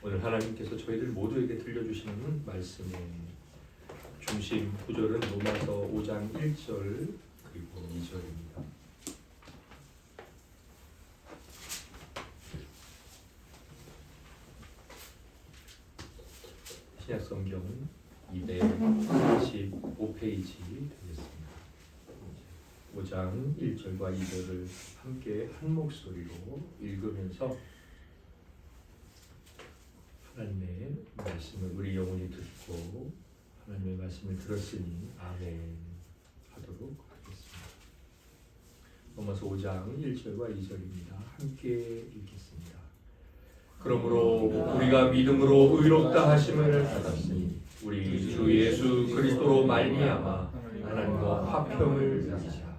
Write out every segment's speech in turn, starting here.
오늘 하나님께서 저희들 모두에게 들려주시는 말씀의 중심 구절은 로마서 5장 1절 그리고 2절입니다. 신약성경 245페이지 되겠습니다. 5장 1절과 2절을 함께 한 목소리로 읽으면서 하나님의 말씀을 우리 영혼이 듣고 하나님의 말씀을 들었으니 아멘 하도록 하겠습니다. 로마서 5장 1절과 2절입니다. 함께 읽겠습니다. 그러므로 우리가 믿음으로 의롭다 하심을 받았으니 우리 주 예수 그리스도로 말미암아 하나님과 화평을 누리자.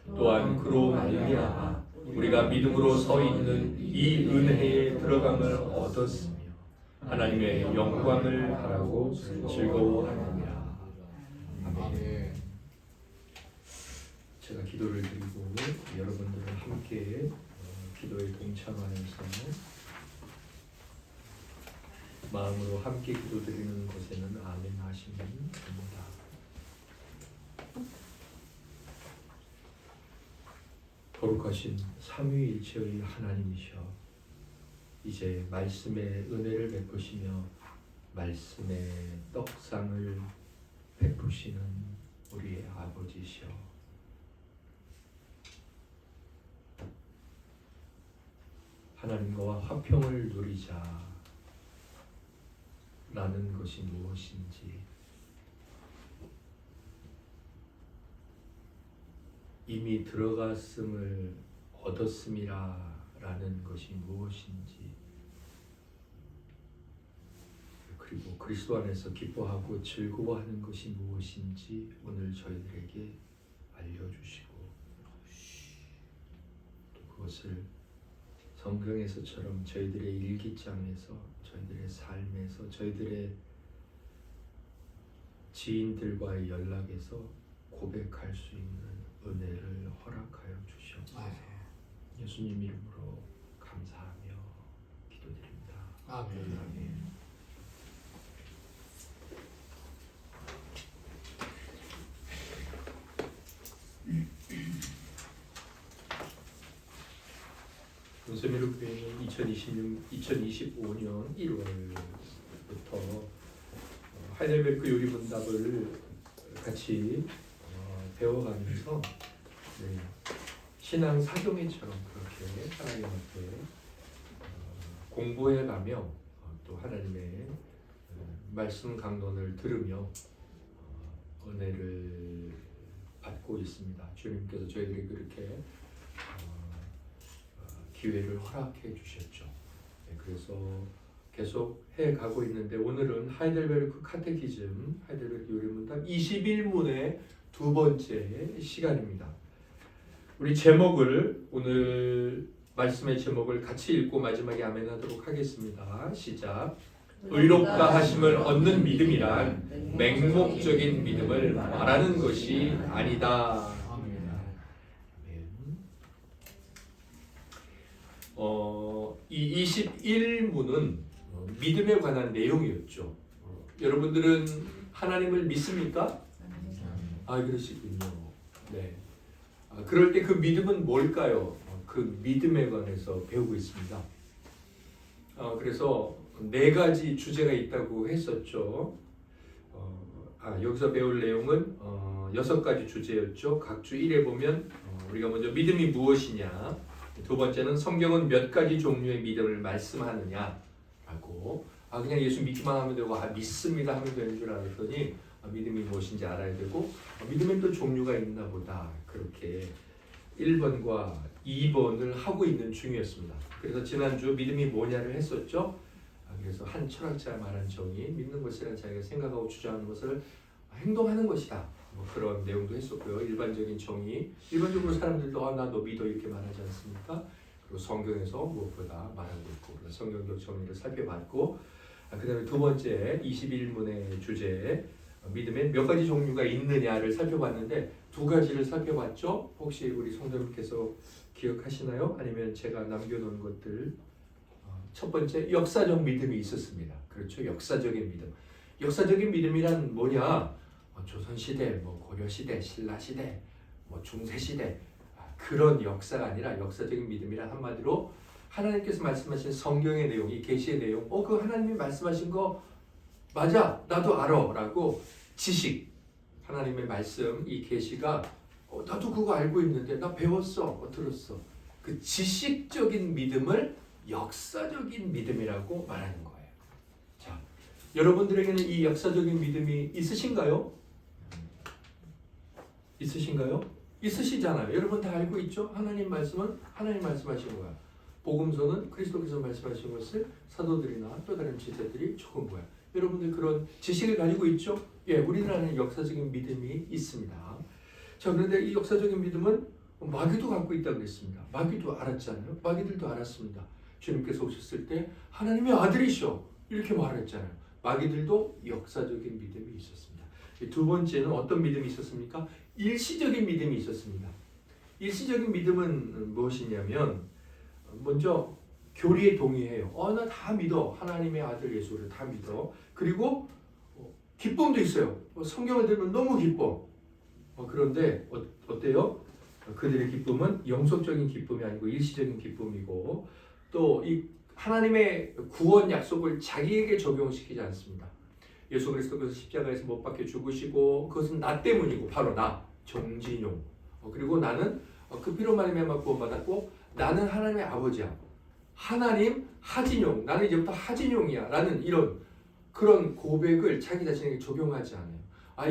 또한 그로 말미암아 우리가 믿음으로 서 있는 이 은혜에 들어감을 얻었으며 하나님의 영광을 바라고 즐거워하느니라. 아멘. 제가 기도를 드리고 여러분들은 함께 기도에 동참하면서 마음으로 함께 기도드리는 것에는 아멘 하시면 됩니다. 거룩하신 삼위일체의 하나님이셔 이제 말씀의 은혜를 베푸시며 말씀의 떡상을 베푸시는 우리의 아버지시여 하나님과 화평을 누리자 라는 것이 무엇인지 이미 들어갔음을 얻었음이라 라는 것이 무엇인지 그리고 그리스도 안에서 기뻐하고 즐거워하는 것이 무엇인지 오늘 저희들에게 알려주시고 또 그것을 성경에서처럼 저희들의 일기장에서 저희들의 삶에서 저희들의 지인들과의 연락에서 고백할 수 있는 은혜를 허락하여 주시옵소서. 예수님 이름으로 감사하며 기도드립니다. 아멘. 아멘. 은세미로 교회는 2025년 1월부터 하이델베르크 요리문답을 같이 배워가면서 신앙 사경회처럼 그렇게 하나님 앞에 공부해가며 또 하나님의 말씀 강론을 들으며 은혜를 받고 있습니다. 주님께서 저희들이 그렇게 기회를 허락해 주셨죠. 그래서 계속 해가고 있는데 오늘은 하이델베르크 카테키즘, 하이델베르크 요리문답 21문의 두 번째 시간입니다. 우리 제목을 오늘 말씀의 제목을 같이 읽고 마지막에 아멘하도록 하겠습니다. 시작. 의롭다 하심을 얻는 믿음이란 맹목적인 믿음을 말하는 것이 아니다. 이 21문은 믿음에 관한 내용이었죠. 여러분들은 하나님을 믿습니까? 그러시군요. 네. 그럴 때 그 믿음은 뭘까요? 그 믿음에 관해서 배우고 있습니다. 그래서 4가지 주제가 있다고 했었죠. 여기서 배울 내용은 6가지 주제였죠. 각 주 1에 보면 우리가 먼저 믿음이 무엇이냐, 두 번째는 성경은 몇 가지 종류의 믿음을 말씀하느냐라고 그냥 예수 믿기만 하면 되고 믿습니다 하면 되는 줄 알았더니 믿음이 무엇인지 알아야 되고 믿음엔 또 종류가 있나 보다 그렇게 1번과 2번을 하고 있는 중이었습니다. 그래서 지난주 믿음이 뭐냐를 했었죠. 그래서 한 철학자가 말한 정의 믿는 것이란 자기가 생각하고 주장하는 것을 행동하는 것이다. 그런 내용도 했었고요. 일반적인 정의, 일반적으로 사람들도 나 너 믿어 이렇게 말하지 않습니까? 그리고 성경에서 무엇보다 말하고 있고 성경적 정의를 살펴봤고 그 다음에 두 번째 21문의 주제 믿음에 몇 가지 종류가 있느냐를 살펴봤는데 2가지를 살펴봤죠. 혹시 우리 성도님께서 기억하시나요? 아니면 제가 남겨놓은 것들 첫 번째 역사적 믿음이 있었습니다. 그렇죠? 역사적인 믿음. 역사적인 믿음이란 뭐냐? 조선시대, 고려시대, 신라시대, 중세시대 그런 역사가 아니라 역사적인 믿음이란 한마디로 하나님께서 말씀하신 성경의 내용, 이 계시의 내용, 그 하나님이 말씀하신 거 맞아, 나도 알아 라고 지식, 하나님의 말씀, 이 계시가 나도 그거 알고 있는데 나 배웠어, 들었어. 그 지식적인 믿음을 역사적인 믿음이라고 말하는 거예요. 자, 여러분들에게는 이 역사적인 믿음이 있으신가요? 있으신가요? 있으시잖아요. 여러분 다 알고 있죠? 하나님 말씀은 하나님 말씀하신 거야. 복음서는 그리스도께서 말씀하신 것을 사도들이나 또 다른 지체들이 적은 거야. 여러분들 그런 지식을 가지고 있죠? 예, 우리나라는 역사적인 믿음이 있습니다. 자, 그런데 이 역사적인 믿음은 마귀도 갖고 있다고 그랬습니다. 마귀도 알았잖아요. 마귀들도 알았습니다. 주님께서 오셨을 때 하나님의 아들이셔 이렇게 말했잖아요. 마귀들도 역사적인 믿음이 있었습니다. 두 번째는 어떤 믿음이 있었습니까? 일시적인 믿음이 있었습니다. 일시적인 믿음은 무엇이냐면 먼저 교리에 동의해요. 나 다 믿어. 하나님의 아들 예수를 다 믿어. 그리고 기쁨도 있어요. 성경을 들으면 너무 기뻐. 그런데 어때요? 그들의 기쁨은 영속적인 기쁨이 아니고 일시적인 기쁨이고 또 이 하나님의 구원 약속을 자기에게 적용시키지 않습니다. 예수 그리스도께서 십자가에서 못 박혀 죽으시고 그것은 나 때문이고 바로 나 정진용 그리고 나는 그 피로 말미암아 구원받았고 나는 하나님의 아버지야. 하나님 하진용 나는 이제부터 하진용이야 라는 이런 그런 고백을 자기 자신에게 적용하지 않아요.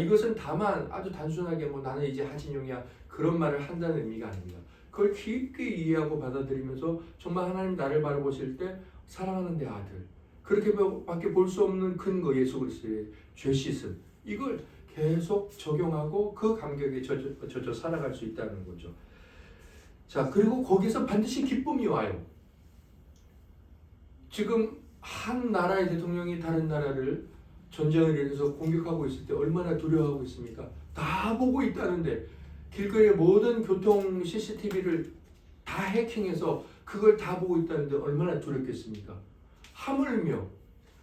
이것은 다만 아주 단순하게 나는 이제 하진용이야 그런 말을 한다는 의미가 아닙니다. 그걸 깊게 이해하고 받아들이면서 정말 하나님 나를 바라보실 때 사랑하는 내 아들 그렇게밖에 볼 수 없는 근거 예수 그리스도의 죄 씻음 이걸 계속 적용하고 그 감격에 젖어 살아갈 수 있다는 거죠. 자, 그리고 거기서 반드시 기쁨이 와요. 지금 한 나라의 대통령이 다른 나라를 전쟁을 일으켜서 공격하고 있을 때 얼마나 두려워하고 있습니까? 다 보고 있다는데 길거리의 모든 교통 CCTV를 다 해킹해서 그걸 다 보고 있다는데 얼마나 두렵겠습니까? 하물며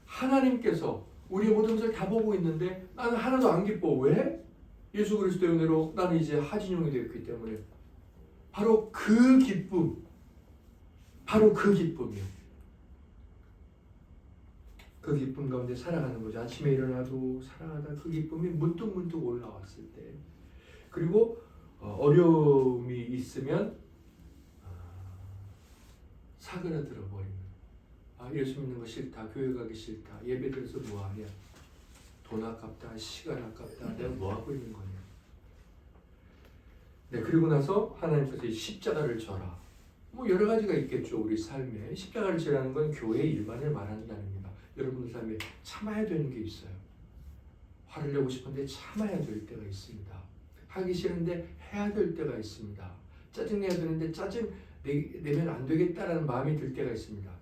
하나님께서 우리의 모든 것을 다 보고 있는데 나는 하나도 안 기뻐. 왜? 예수 그리스도의 은혜로 나는 이제 하진용이 되었기 때문에 바로 그 기쁨 바로 그 기쁨이요. 그 기쁨 가운데 살아가는 거죠. 아침에 일어나도 살아가다 그 기쁨이 문득문득 올라왔을 때 그리고 어려움이 있으면 사그라들어 버리는 예수 믿는 거 싫다. 교회 가기 싫다. 예배 드려서 뭐하냐. 돈 아깝다. 시간 아깝다. 내가 뭐하고 있는 거냐. 네, 그리고 나서 하나님께서 십자가를 져라. 여러 가지가 있겠죠. 우리 삶에 십자가를 지라는 건 교회 일만을 말하는 게 아닙니다. 여러분의 삶에 참아야 되는 게 있어요. 화를 내고 싶은데 참아야 될 때가 있습니다. 하기 싫은데 해야 될 때가 있습니다. 짜증내야 되는데 짜증 내면 안 되겠다라는 마음이 들 때가 있습니다.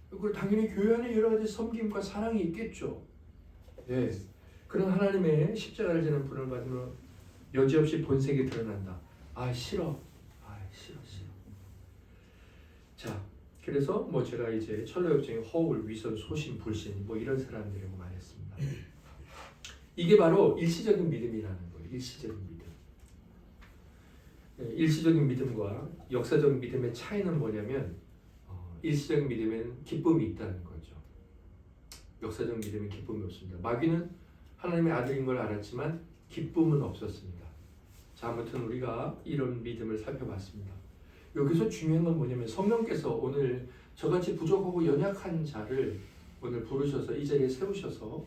그리고 당연히 교회 안에 여러 가지 섬김과 사랑이 있겠죠. 네. 그런 하나님의 십자가를 지는 분을 받으면 여지없이 본색이 드러난다. 싫어. 싫어. 자, 그래서 제가 이제 철로역정의 허울, 위선, 소신, 불신 이런 사람들이라고 말했습니다. 이게 바로 일시적인 믿음이라는 거예요. 일시적인 믿음. 일시적인 믿음과 역사적인 믿음의 차이는 뭐냐면 일시적인 믿음에는 기쁨이 있다는 거죠. 역사적 믿음에 기쁨이 없습니다. 마귀는 하나님의 아들인 걸 알았지만 기쁨은 없었습니다. 자, 아무튼 우리가 이런 믿음을 살펴봤습니다. 여기서 중요한 건 뭐냐면 성령께서 오늘 저같이 부족하고 연약한 자를 오늘 부르셔서 이 자리에 세우셔서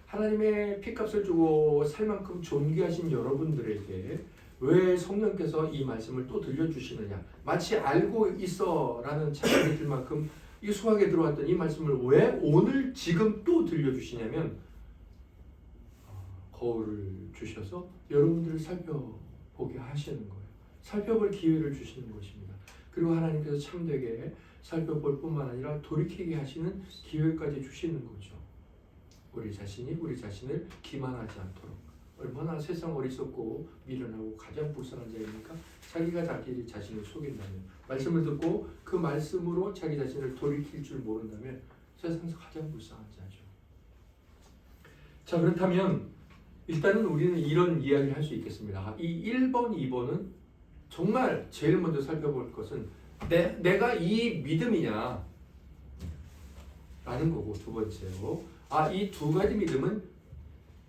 하나님의 피값을 주고 살 만큼 존귀하신 여러분들에게 왜 성령께서 이 말씀을 또 들려주시느냐. 마치 알고 있어 라는 착각이 들 만큼 이 수학에 들어왔던 이 말씀을 왜 오늘 지금 또 들려주시냐면 거울을 주셔서 여러분들을 살펴보게 하시는 거예요. 살펴볼 기회를 주시는 것입니다. 그리고 하나님께서 참되게 살펴볼 뿐만 아니라 돌이키게 하시는 기회까지 주시는 거죠. 우리 자신이 우리 자신을 기만하지 않도록 얼마나 세상 어리석고 미련하고 가장 불쌍한 자입니까? 자기가 자기 자신을 속인다면, 말씀을 듣고 그 말씀으로 자기 자신을 돌이킬 줄 모른다면 세상에서 가장 불쌍한 자죠. 자, 그렇다면 일단은 우리는 이런 이야기를 할 수 있겠습니다. 이 1번, 2번은 정말 제일 먼저 살펴볼 것은 내가 이 믿음이냐 라는 거고, 두 번째로 이 두 가지 믿음은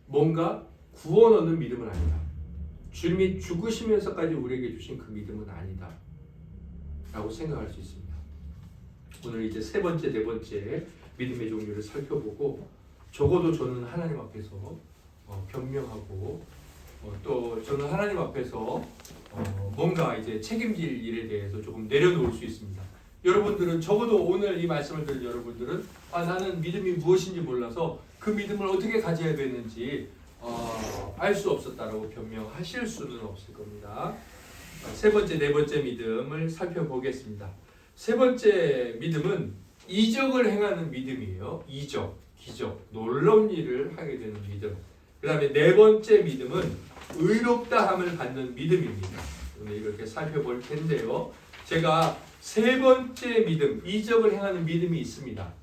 뭔가 구원 얻는 믿음은 아니다. 주님이 죽으시면서까지 우리에게 주신 그 믿음은 아니다 라고 생각할 수 있습니다. 오늘 이제 세 번째, 네 번째 믿음의 종류를 살펴보고, 적어도 저는 하나님 앞에서 변명하고 또 저는 하나님 앞에서 뭔가 이제 책임질 일에 대해서 조금 내려놓을 수 있습니다. 여러분들은 적어도 오늘 이 말씀을 들은 여러분들은 나는 믿음이 무엇인지 몰라서 그 믿음을 어떻게 가져야 되는지 알 수 없었다라고 변명하실 수는 없을 겁니다. 세 번째, 네 번째 믿음을 살펴보겠습니다. 세 번째 믿음은 이적을 행하는 믿음이에요. 이적, 기적, 놀라운 일을 하게 되는 믿음. 그 다음에 네 번째 믿음은 의롭다함을 받는 믿음입니다. 오늘 이렇게 살펴볼 텐데요. 제가 세 번째 믿음, 이적을 행하는 믿음이 있습니다.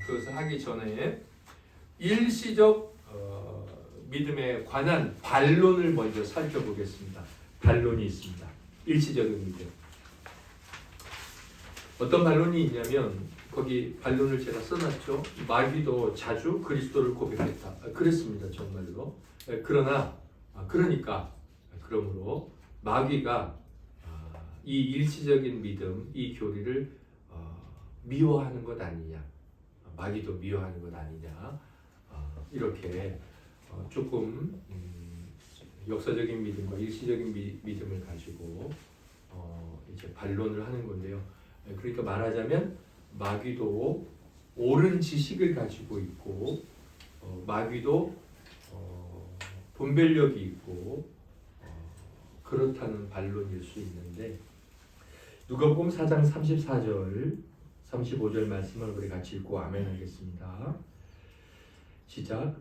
그것을 하기 전에 일시적 믿음에 관한 반론을 먼저 살펴보겠습니다. 반론이 있습니다. 일시적인 믿음. 어떤 반론이 있냐면 거기 반론을 제가 써놨죠. 마귀도 자주 그리스도를 고백했다. 그랬습니다. 정말로. 그러므로 마귀가 이 일시적인 믿음, 이 교리를 미워하는 것 아니냐. 마귀도 미워하는 것 아니냐. 이렇게 조금 역사적인 믿음과 일시적인 믿음을 가지고 이제 반론을 하는 건데요. 그러니까 말하자면 마귀도 옳은 지식을 가지고 있고 마귀도 분별력이 있고 그렇다는 반론일 수 있는데, 누가복음 4장 34절 35절 말씀을 우리 같이 읽고 아멘 하겠습니다. 시작.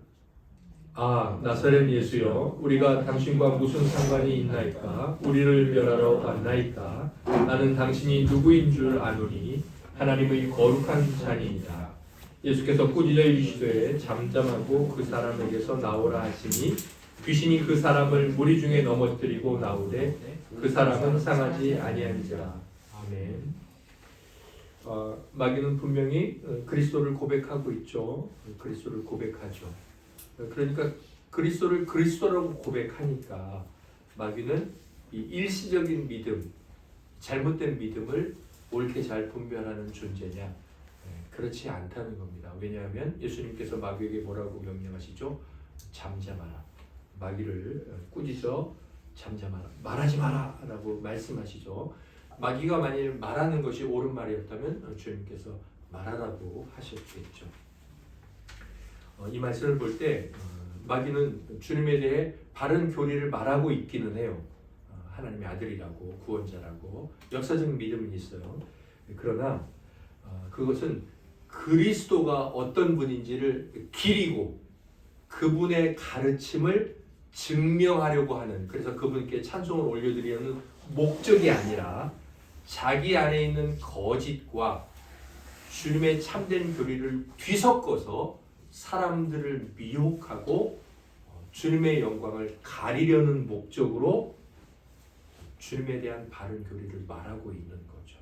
나사렛 예수여, 우리가 당신과 무슨 상관이 있나이까? 우리를 멸하러 왔나이까? 나는 당신이 누구인 줄 아노니 하나님의 거룩한 자니이다. 예수께서 꾸짖어 이르시되 잠잠하고 그 사람에게서 나오라 하시니 귀신이 그 사람을 무리 중에 넘어뜨리고 나오되 그 사람은 상하지 아니하니라. 아멘. 마귀는 분명히 그리스도를 고백하고 있죠. 그리스도를 고백하죠. 그러니까 그리스도를 그리스도라고 고백하니까 마귀는 이 일시적인 믿음, 잘못된 믿음을 옳게 잘 분별하는 존재냐? 그렇지 않다는 겁니다. 왜냐하면 예수님께서 마귀에게 뭐라고 명령하시죠? 잠잠하라. 마귀를 꾸짖어 잠잠하라. 말하지 마라 라고 말씀하시죠. 마귀가 만일 말하는 것이 옳은 말이었다면 주님께서 말하라고 하셨겠죠. 이 말씀을 볼 때 마귀는 주님에 대해 바른 교리를 말하고 있기는 해요. 하나님의 아들이라고, 구원자라고 역사적인 믿음은 있어요. 그러나 그것은 그리스도가 어떤 분인지를 기리고 그분의 가르침을 증명하려고 하는, 그래서 그분께 찬송을 올려드리는 목적이 아니라 자기 안에 있는 거짓과 주님의 참된 교리를 뒤섞어서 사람들을 미혹하고 주님의 영광을 가리려는 목적으로 주님에 대한 바른 교리를 말하고 있는 거죠.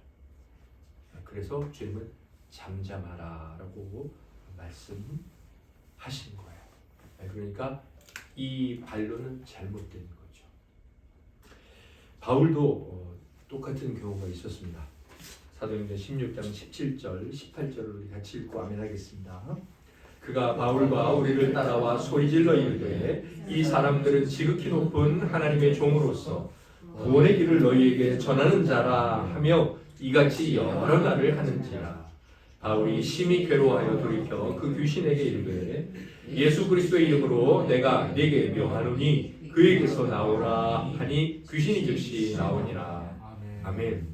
그래서 주님은 잠잠하라 라고 말씀하신 거예요. 그러니까 이 반론은 잘못된 거죠. 바울도 똑같은 경우가 있었습니다. 사도행전 16장 17절, 18절을 같이 읽고 아멘 하겠습니다. 그가 바울과 우리를 따라와 소리질러 이르되 이 사람들은 지극히 높은 하나님의 종으로서 구원의 길을 너희에게 전하는 자라 하며 이같이 여러 날을 하는지라. 바울이 심히 괴로워하여 돌이켜 그 귀신에게 이르되 예수 그리스도의 이름으로 내가 네게 명하노니 그에게서 나오라 하니 귀신이 즉시 나오니라. 아멘.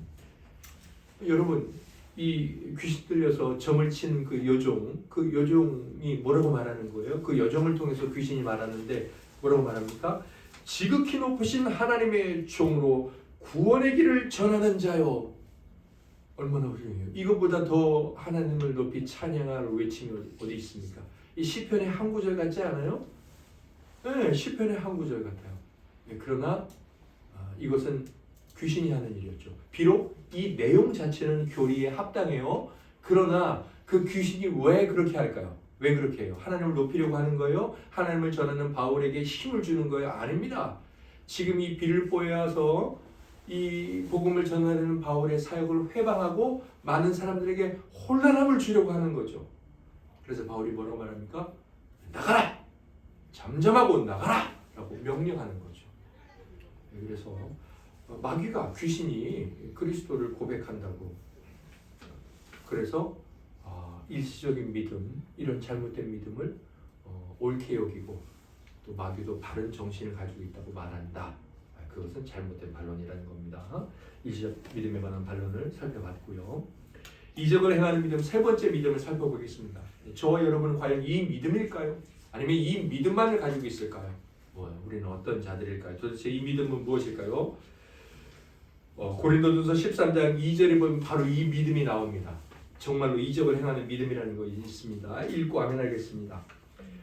여러분, 이 귀신 들려서 점을 친 그 여종이 뭐라고 말하는 거예요? 그 여종을 통해서 귀신이 말하는데 뭐라고 말합니까? 지극히 높으신 하나님의 종으로 구원의 길을 전하는 자요. 얼마나 훌륭해요. 이것보다 더 하나님을 높이 찬양할 외침이 어디 있습니까? 이 시편의 한 구절 같지 않아요? 네, 시편의 한 구절 같아요. 네, 그러나 이것은 귀신이 하는 일이었죠. 비록 이 내용 자체는 교리에 합당해요. 그러나 그 귀신이 왜 그렇게 할까요? 왜 그렇게 해요? 하나님을 높이려고 하는 거예요? 하나님을 전하는 바울에게 힘을 주는 거예요? 아닙니다. 지금 이 빌립보에 와서 이 복음을 전하려는 바울의 사역을 회방하고 많은 사람들에게 혼란함을 주려고 하는 거죠. 그래서 바울이 뭐라고 말합니까? 나가라! 잠잠하고 나가라! 라고 명령하는 거죠. 그래서 마귀가, 귀신이 그리스도를 고백한다고, 그래서 일시적인 믿음, 이런 잘못된 믿음을 옳게 여기고 또 마귀도 바른 정신을 가지고 있다고 말한다. 그것은 잘못된 반론이라는 겁니다. 일시적 믿음에 관한 반론을 살펴봤고요. 이적을 행하는 믿음, 세 번째 믿음을 살펴보겠습니다. 저와 여러분은 과연 이 믿음일까요? 아니면 이 믿음만을 가지고 있을까요? 우리는 어떤 자들일까요? 도대체 이 믿음은 무엇일까요? 고린도전서 13장 2절에 보면 바로 이 믿음이 나옵니다. 정말로 이적을 행하는 믿음이라는 것이 있습니다. 읽고 아멘하겠습니다.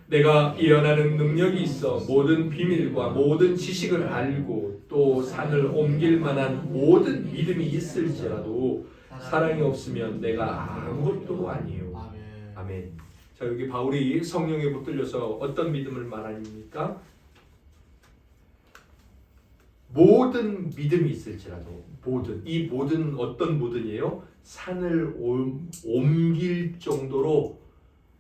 내가 예언하는 능력이 있어 모든 비밀과 모든 지식을 알고 또 산을 옮길 만한 모든 믿음이 있을지라도 사랑이 없으면 내가 아무것도 아니에요. 아멘. 자, 여기 바울이 성령에 붙들려서 어떤 믿음을 말합니까? 모든 믿음이 있을지라도, 이 모든 어떤 모든이에요? 산을 옮길 정도로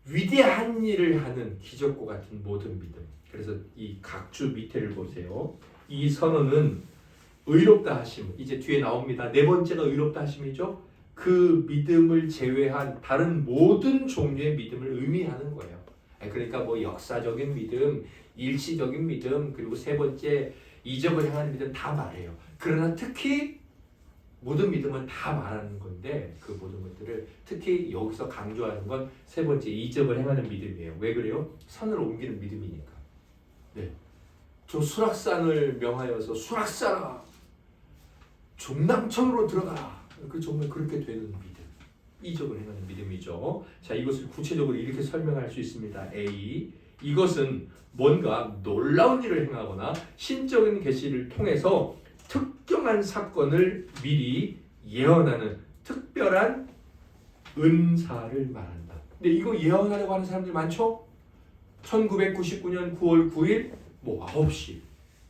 위대한 일을 하는 기적과 같은 모든 믿음. 그래서 이 각주 밑에를 보세요. 이 선언은 의롭다 하심, 이제 뒤에 나옵니다. 네 번째가 의롭다 하심이죠. 그 믿음을 제외한 다른 모든 종류의 믿음을 의미하는 거예요. 그러니까 뭐 역사적인 믿음, 일시적인 믿음, 그리고 세 번째 이적을 향하는 믿음 다 말해요. 그러나 특히 모든 믿음은 다 말하는 건데 그 모든 것들을 특히 여기서 강조하는 건 세 번째 이적을 행하는 믿음이에요. 왜 그래요? 산을 옮기는 믿음이니까. 네, 저 수락산을 명하여서 수락산아 종남천으로 들어가라. 그 정말 그렇게 되는 믿음, 이적을 행하는 믿음이죠. 자, 이것을 구체적으로 이렇게 설명할 수 있습니다. A, 이것은 뭔가 놀라운 일을 행하거나 신적인 계시를 통해서 특정한 사건을 미리 예언하는 특별한 은사를 말한다. 근데 이거 예언하려고 하는 사람들 많죠? 1999년 9월 9일 뭐 9시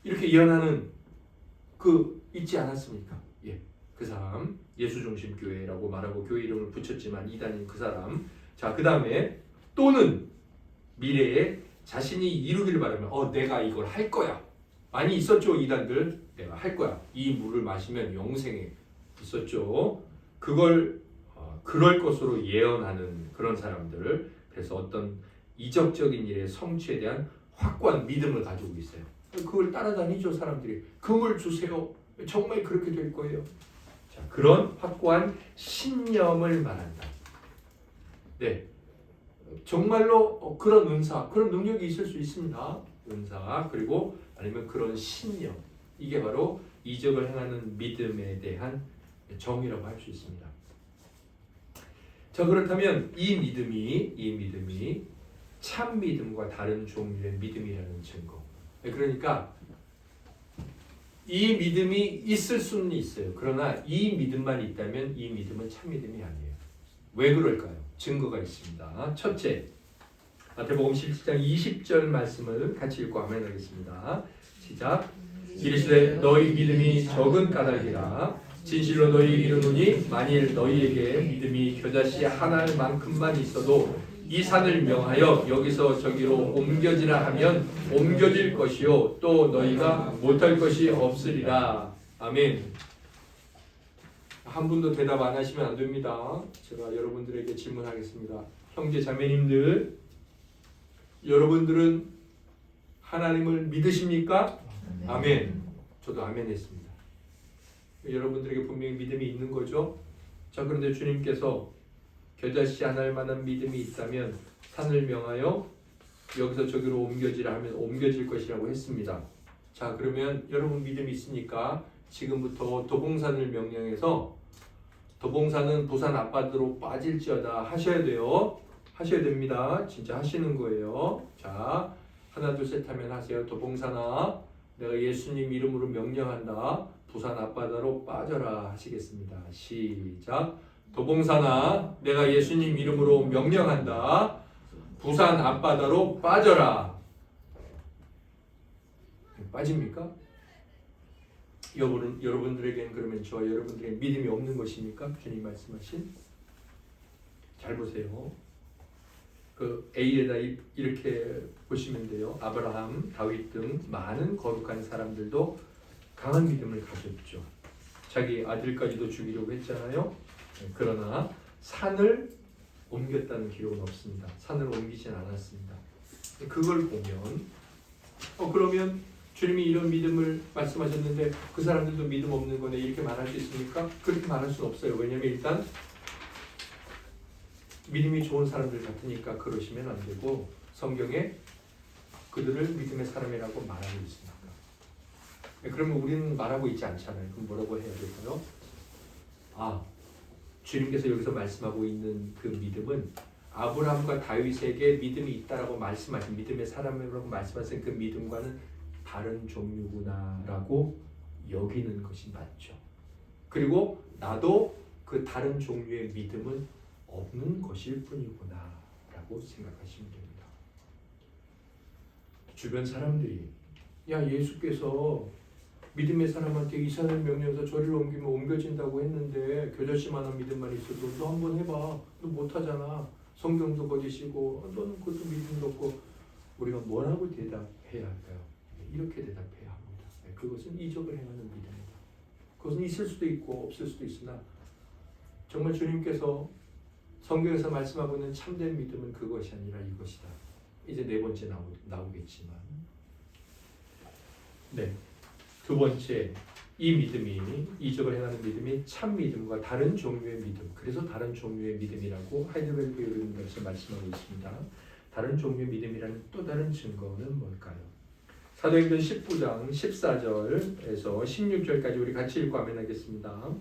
이렇게 예언하는 그 있지 않았습니까? 예, 그 사람 예수중심교회라고 말하고 교회 이름을 붙였지만 이단인 그 사람. 자, 그 다음에 또는 미래에 자신이 이루기를 바라면 내가 이걸 할 거야. 많이 있었죠, 이단들. 내가 할 거야. 이 물을 마시면 영생에 있었죠. 그걸 그럴 것으로 예언하는 그런 사람들. 그래서 어떤 이적적인 일의 성취에 대한 확고한 믿음을 가지고 있어요. 그걸 따라다니죠, 사람들이. 금을 주세요. 정말 그렇게 될 거예요. 자, 그런 확고한 신념을 말한다. 네, 정말로 그런 은사, 그런 능력이 있을 수 있습니다. 은사, 그리고 아니면 그런 신념. 이게 바로 이적을 행하는 믿음에 대한 정의라고 할 수 있습니다. 자, 그렇다면 이 믿음이 참 믿음과 다른 종류의 믿음이라는 증거. 그러니까 이 믿음이 있을 수는 있어요. 그러나 이 믿음만 있다면 이 믿음은 참 믿음이 아니에요. 왜 그럴까요? 증거가 있습니다. 첫째, 마태복음 17장 20절 말씀을 같이 읽고 아멘하겠습니다. 시작. 이르시되 너희 믿음이 적은 까닭이라 진실로 너희에게 이르노니 만일 너희에게 믿음이 겨자씨 하나만큼만 있어도 이 산을 명하여 여기서 저기로 옮겨지라 하면 옮겨질 것이요 또 너희가 못할 것이 없으리라. 아멘. 한 분도 대답 안 하시면 안 됩니다. 제가 여러분들에게 질문하겠습니다. 형제 자매님들, 여러분들은 하나님을 믿으십니까? 아멘. 저도 아멘 했습니다. 여러분들에게 분명히 믿음이 있는 거죠. 자, 그런데 주님께서 겨자씨 하나만한 믿음이 있다면 산을 명하여 여기서 저기로 옮겨지라 하면 옮겨질 것이라고 했습니다. 자, 그러면 여러분 믿음이 있으니까 지금부터 도봉산을 명령해서 도봉산은 부산 앞바다로 빠질지어다 하셔야 돼요. 하셔야 됩니다. 진짜 하시는 거예요. 자, 하나 둘 셋 하면 하세요. 도봉산아, 내가 예수님 이름으로 명령한다. 부산 앞바다로 빠져라 하시겠습니다. 시작. 도봉산아, 내가 예수님 이름으로 명령한다. 부산 앞바다로 빠져라. 빠집니까? 여러분들에게는 그러면 저와 여러분들의 믿음이 없는 것입니까? 주님 말씀하신? 잘 보세요. 그 A에다 이렇게 보시면 돼요. 아브라함, 다윗 등 많은 거룩한 사람들도 강한 믿음을 가졌죠. 자기 아들까지도 죽이려고 했잖아요. 그러나 산을 옮겼다는 기록은 없습니다. 산을 옮기진 않았습니다. 그걸 보면 그러면 주님이 이런 믿음을 말씀하셨는데 그 사람들도 믿음 없는 거네 이렇게 말할 수 있습니까? 그렇게 말할 수는 없어요. 왜냐하면 일단 믿음이 좋은 사람들 같으니까 그러시면 안 되고 성경에 그들을 믿음의 사람이라고 말하고 있습니다. 그러면 우리는 말하고 있지 않잖아요. 그럼 뭐라고 해야 될까요? 주님께서 여기서 말씀하고 있는 그 믿음은 아브라함과 다윗에게 믿음이 있다라고 말씀하신 믿음의 사람이라고 말씀하신 그 믿음과는 다른 종류구나라고 여기는 것이 맞죠. 그리고 나도 그 다른 종류의 믿음은 없는 것일 뿐이구나라고 생각하시면 됩니다. 주변 사람들이 야 예수께서 믿음의 사람한테 이 산을 명령해서 저리로 옮기면 옮겨진다고 했는데 겨자씨만한 믿음만 있어도 너 한번 해봐. 너 못하잖아. 성경도 거짓이고 너는 그것도 믿음도 없고 우리가 뭐라고 대답해야 할까요? 이렇게 대답해야 합니다. 그것은 이적을 행하는 믿음이다. 그것은 있을 수도 있고 없을 수도 있으나 정말 주님께서 성경에서 말씀하고 있는 참된 믿음은 그것이 아니라 이것이다. 이제 네 번째 나오겠지만 두 번째 이 믿음이 이적을 행하는 믿음이 참 믿음과 다른 종류의 믿음 그래서 다른 종류의 믿음이라고 하이델베르그 요리님께서 말씀하고 있습니다. 다른 종류의 믿음이라는 또 다른 증거는 뭘까요? 사도행전 19장 14절에서 16절까지 우리 같이 읽고 아멘 하겠습니다.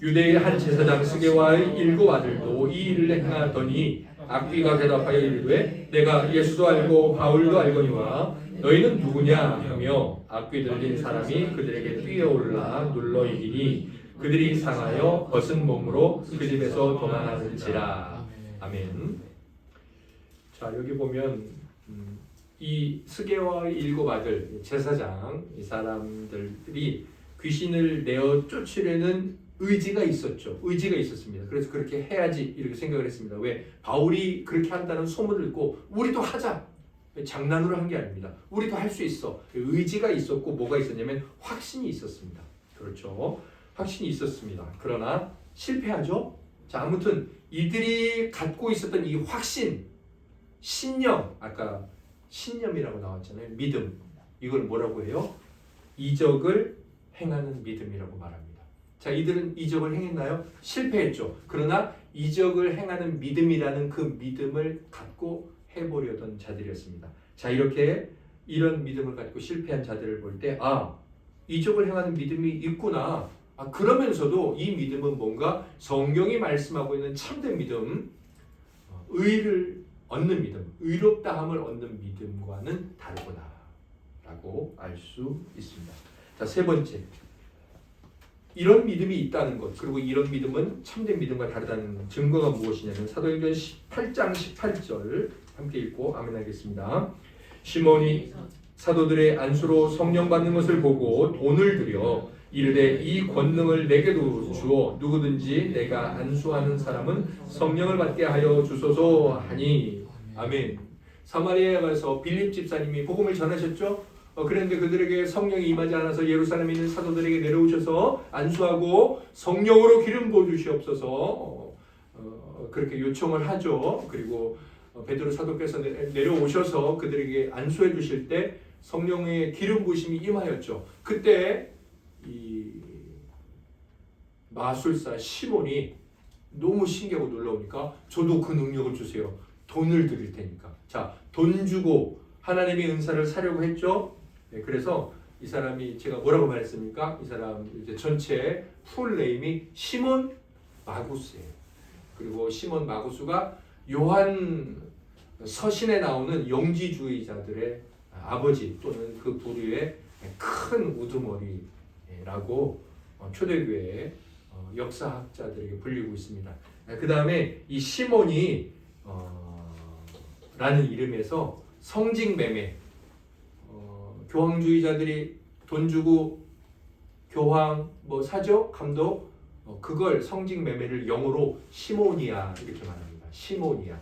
유대의 한 제사장 스게와의 7 아들도 이 일을 행하더니 악귀가 대답하여 이르되 내가 예수도 알고 바울도 알거니와 너희는 누구냐 하며 악귀 들린 사람이 그들에게 뛰어올라 눌러 이기니 그들이 상하여 벗은 몸으로 그 집에서 도망하는지라. 아멘. 자 여기 보면 이 스게와의 7 아들 제사장 이 사람들이 귀신을 내어 쫓으려는 의지가 있었죠. 의지가 있었습니다. 그래서 그렇게 해야지 이렇게 생각을 했습니다. 왜? 바울이 그렇게 한다는 소문을 듣고 우리도 하자. 장난으로 한 게 아닙니다. 우리도 할 수 있어. 의지가 있었고 뭐가 있었냐면 확신이 있었습니다. 그렇죠. 확신이 있었습니다. 그러나 실패하죠. 자 아무튼 이들이 갖고 있었던 이 확신, 신념, 아까 신념이라고 나왔잖아요. 믿음. 이걸 뭐라고 해요? 이적을 행하는 믿음이라고 말합니다. 자, 이들은 이적을 행했나요? 실패했죠. 그러나 이적을 행하는 믿음이라는 그 믿음을 갖고 해보려던 자들이었습니다. 자, 이렇게 이런 믿음을 갖고 실패한 자들을 볼 때, 이적을 행하는 믿음이 있구나. 그러면서도 이 믿음은 뭔가 성경이 말씀하고 있는 참된 믿음, 의를 얻는 믿음, 의롭다함을 얻는 믿음과는 다르구나라고 알 수 있습니다. 자, 세 번째. 이런 믿음이 있다는 것 그리고 이런 믿음은 참된 믿음과 다르다는 증거가 무엇이냐면 사도행전 8장 18절 함께 읽고 아멘 하겠습니다. 시몬이 사도들의 안수로 성령 받는 것을 보고 돈을 들여 이르되 이 권능을 내게도 주어 누구든지 내가 안수하는 사람은 성령을 받게 하여 주소서 하니 아멘. 사마리아에 가서 빌립 집사님이 복음을 전하셨죠. 그런데 그들에게 성령이 임하지 않아서 예루살렘에 있는 사도들에게 내려오셔서 안수하고 성령으로 기름 부어 주시옵소서 그렇게 요청을 하죠. 그리고 베드로 사도께서 내려오셔서 그들에게 안수해 주실 때 성령의 기름 부으심이 임하였죠. 그때 이 마술사 시몬이 너무 신기하고 놀라우니까 저도 그 능력을 주세요. 돈을 드릴 테니까. 자, 돈 주고 하나님의 은사를 사려고 했죠. 네, 그래서 이 사람이 제가 뭐라고 말했습니까? 이 사람 이제 전체 풀 네임이 시몬 마구스예요. 그리고 시몬 마구스가 요한 서신에 나오는 영지주의자들의 아버지 또는 그 부류의 큰 우두머리라고 초대교회 역사학자들에게 불리고 있습니다. 그 다음에 이 시몬이 라는 이름에서 성직매매, 교황주의자들이 돈 주고 교황 뭐 사죠? 감독 그걸 성직매매를 영어로 시모니아 이렇게 말합니다. 시모니아.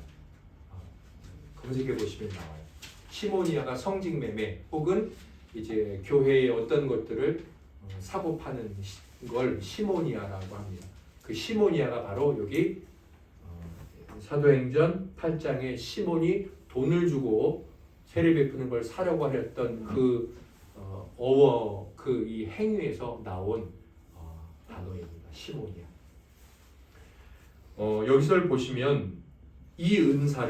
검색해 보시면 나와요. 시모니아가 성직매매 혹은 이제 교회의 어떤 것들을 사고 파는 걸 시모니아라고 합니다. 그 시모니아가 바로 여기 사도행전 8장에 시몬이 돈을 주고 세례 베푸는 걸 사려고 하였던 그 그 이 행위에서 나온 단어입니다. 시모니아. 여기서 보시면 이 은사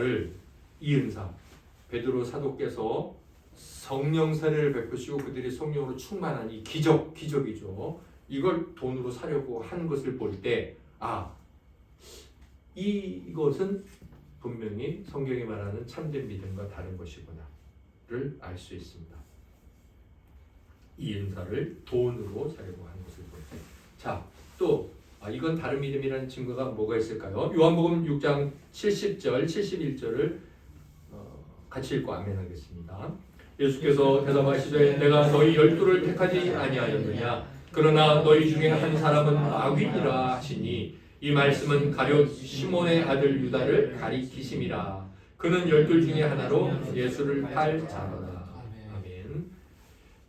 베드로 사도께서 성령 세례를 베푸시고 그들이 성령으로 충만한 이 기적이죠. 이걸 돈으로 사려고 한 것을 볼 때 이것은 분명히 성경이 말하는 참된 믿음과 다른 것이구나를 알 수 있습니다. 이 은사를 돈으로 사려고 하는 것을 볼 때. 자, 또 이건 다른 믿음이라는 증거가 뭐가 있을까요? 요한복음 6장 70절, 71절을 같이 읽고 아멘하겠습니다. 예수께서 대답하시되 내가 너희 12를 택하지 아니하였느냐? 그러나 너희 중에 한 사람은 마귀니라 하시니 이 말씀은 가룟 시몬의 아들 유다를 가리키심이라. 그는 12 중에 하나로 예수를 팔 자로다. 아멘.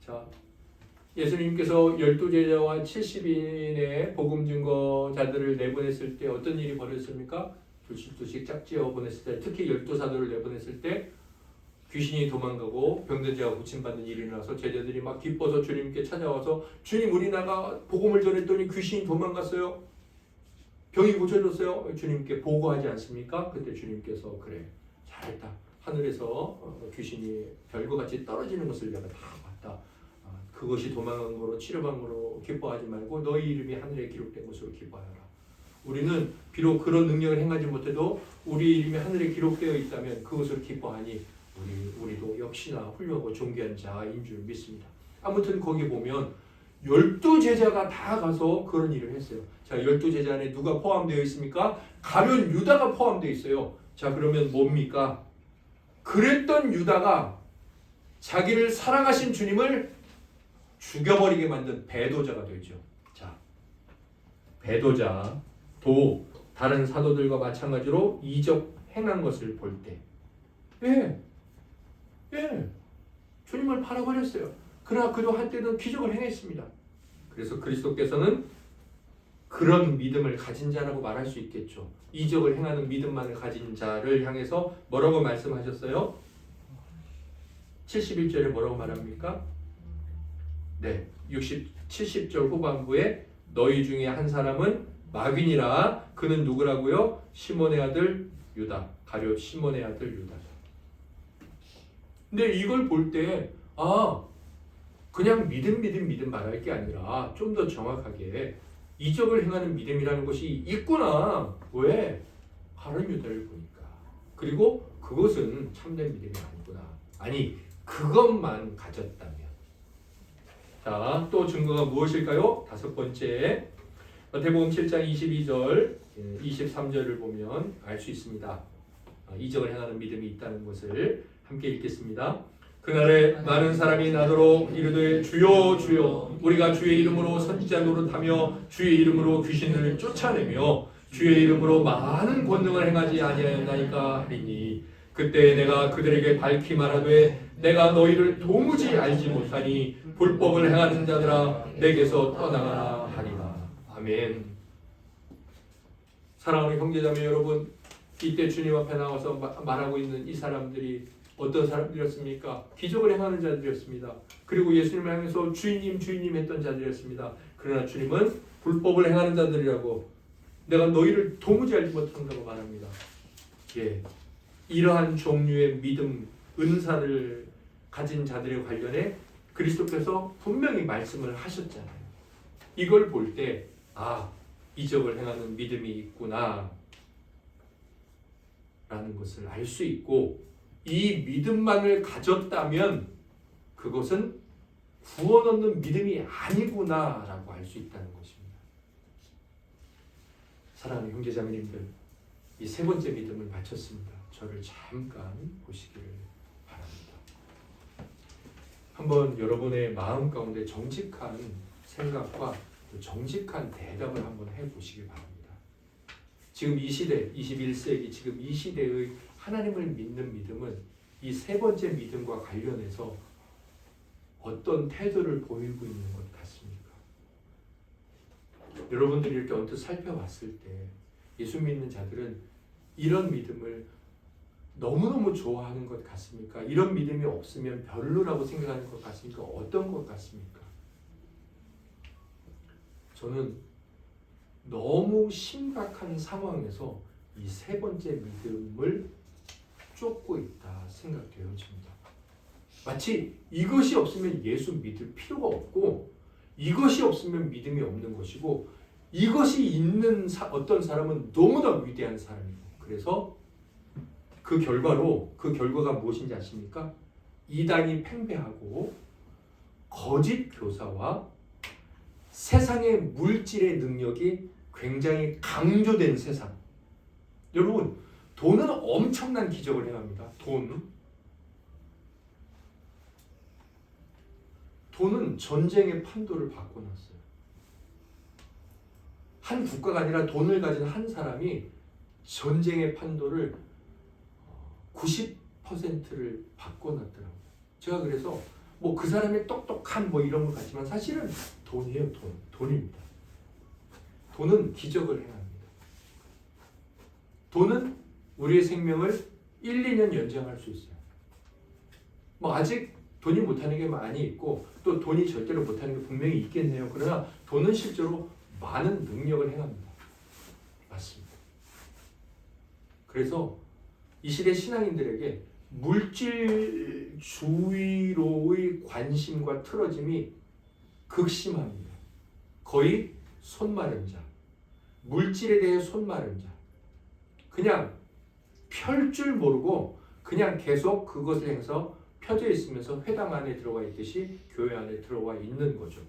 자, 예수님께서 12제자와 70인의 복음 증거자들을 내보냈을 때 어떤 일이 벌어졌습니까? 둘씩 짝지어 보냈을 때, 특히 12사도를 내보냈을 때 귀신이 도망가고 병든 자가 고침받는 일이 일어나서 제자들이 막 기뻐서 주님께 찾아와서 주님 우리 나가 복음을 전했더니 귀신이 도망갔어요. 병이 고쳐졌어요. 주님께 보고하지 않습니까? 그때 주님께서 그래 잘했다. 하늘에서 귀신이 별것같이 떨어지는 것을 내가 다 봤다. 그것이 도망간 거로 치료받은 거로 기뻐하지 말고 너희 이름이 하늘에 기록된 것으로 기뻐하라. 우리는 비록 그런 능력을 행하지 못해도 우리 이름이 하늘에 기록되어 있다면 그것을 기뻐하니 우리도 역시나 훌륭하고 존귀한 자인 줄 믿습니다. 아무튼 거기 보면 12제자가 다 가서 그런 일을 했어요. 자, 12제자 안에 누가 포함되어 있습니까? 가룟 유다가 포함되어 있어요. 자, 그러면 뭡니까? 그랬던 유다가 자기를 사랑하신 주님을 죽여버리게 만든 배도자가 되죠. 자, 배도자도 다른 사도들과 마찬가지로 이적 행한 것을 볼 때, 주님을 팔아버렸어요. 그러나 그도 한때는 기적을 행했습니다. 그래서 그리스도께서는 그런 믿음을 가진 자라고 말할 수 있겠죠. 이적을 행하는 믿음만을 가진 자를 향해서 뭐라고 말씀하셨어요? 71절에 뭐라고 말합니까? 네, 70절 후반부에 너희 중에 한 사람은 마귀니라. 그는 누구라고요? 시몬의 아들 유다. 가룟 시몬의 아들 유다다. 근데 이걸 볼 때 그냥 믿음 말할 게 아니라 좀 더 정확하게 이적을 행하는 믿음이라는 것이 있구나. 왜? 가룟 유다를 보니까. 그리고 그것은 참된 믿음이 아니구나. 아니, 그것만 가졌다면. 자, 또 증거가 무엇일까요? 다섯 번째, 마태복음 7장 22절, 23절을 보면 알 수 있습니다. 이적을 행하는 믿음이 있다는 것을 함께 읽겠습니다. 그날에 많은 사람이 나더러 이르되 주여 주여 우리가 주의 이름으로 선지자 노릇하며 주의 이름으로 귀신을 쫓아내며 주의 이름으로 많은 권능을 행하지 아니하였나이까 하리니 그때 내가 그들에게 밝히 말하되 내가 너희를 도무지 알지 못하니 불법을 행하는 자들아 내게서 떠나가라 하리라. 아멘. 사랑하는 형제자매 여러분, 이때 주님 앞에 나와서 말하고 있는 이 사람들이 어떤 사람들이었습니까? 기적을 행하는 자들이었습니다. 그리고 예수님을 향해서 주인님 했던 자들이었습니다. 그러나 주님은 불법을 행하는 자들이라고 내가 너희를 도무지 알지 못한다고 말합니다. 이러한 종류의 믿음, 은사를 가진 자들에 관련해 그리스도께서 분명히 말씀을 하셨잖아요. 이걸 볼 때 이적을 행하는 믿음이 있구나 라는 것을 알 수 있고, 이 믿음만을 가졌다면 그것은 구원 얻는 믿음이 아니구나 라고 알 수 있다는 것입니다. 사랑하는 형제자매님들, 이 세 번째 믿음을 마쳤습니다. 저를 잠깐 보시기를 바랍니다. 한번 여러분의 마음 가운데 정직한 생각과 정직한 대답을 한번 해보시기 바랍니다. 지금 이 시대, 21세기 지금 이 시대의 하나님을 믿는 믿음은 이 세 번째 믿음과 관련해서 어떤 태도를 보이고 있는 것 같습니까? 여러분들이 이렇게 언뜻 살펴봤을 때 예수 믿는 자들은 이런 믿음을 너무너무 좋아하는 것 같습니까? 이런 믿음이 없으면 별로라고 생각하는 것 같습니까? 어떤 것 같습니까? 저는 너무 심각한 상황에서 이 세 번째 믿음을 쫓고 있다 생각되어집니다. 마치 이것이 없으면 예수 믿을 필요가 없고, 이것이 없으면 믿음이 없는 것이고, 이것이 있는 어떤 사람은 너무나 위대한 사람이고, 그래서 그 결과가 무엇인지 아십니까? 이단이 팽배하고 거짓 교사와 세상의 물질의 능력이 굉장히 강조된 세상. 여러분, 돈은 엄청난 기적을 행합니다. 돈은 전쟁의 판도를 바꿔놨어요. 한 국가가 아니라 돈을 가진 한 사람이 전쟁의 판도를 90%를 바꿔놨더라고요. 제가 그래서 그 사람의 똑똑한 이런 것 같지만 사실은 돈이에요. 돈입니다. 돈은 기적을 행합니다. 돈은 우리의 생명을 1, 2년 연장할 수 있어요. 아직 돈이 못하는 게 많이 있고 또 돈이 절대로 못하는 게 분명히 있겠네요. 그러나 돈은 실제로 많은 능력을 행합니다. 맞습니다. 그래서 이 시대 신앙인들에게 물질주의로의 관심과 틀어짐이 극심합니다. 거의 손마른 자, 물질에 대해 손마른 자, 그냥 펼 줄 모르고 그냥 계속 그것을 해서 펴져 있으면서 회당 안에 들어가 있듯이 교회 안에 들어와 있는 거죠.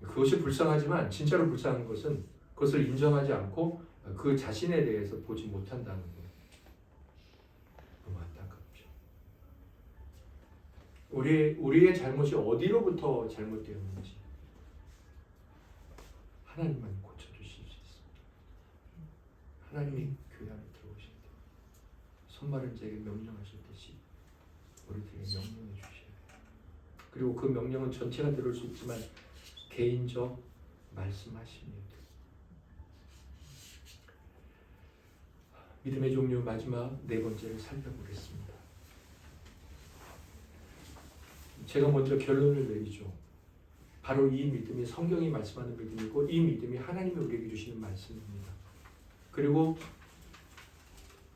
그것이 불쌍하지만 진짜로 불쌍한 것은 그것을 인정하지 않고 그 자신에 대해서 보지 못한다는 거예요. 너무 안타깝죠. 우리의 잘못이 어디로부터 잘못되었는지 하나님만 고쳐주실 수 있습니다. 하나님이 교회 안에 들어오실 때 손마른 자에게 명령하셨듯이 우리들에게 명령해 주셔야 돼요. 그리고 그 명령은 전체가 들을 수 있지만 개인적 말씀하십니다. 믿음의 종류 마지막 네 번째를 살펴보겠습니다. 제가 먼저 결론을 내리죠. 바로 이 믿음이 성경이 말씀하는 믿음이고 이 믿음이 하나님이 우리에게 주시는 말씀입니다. 그리고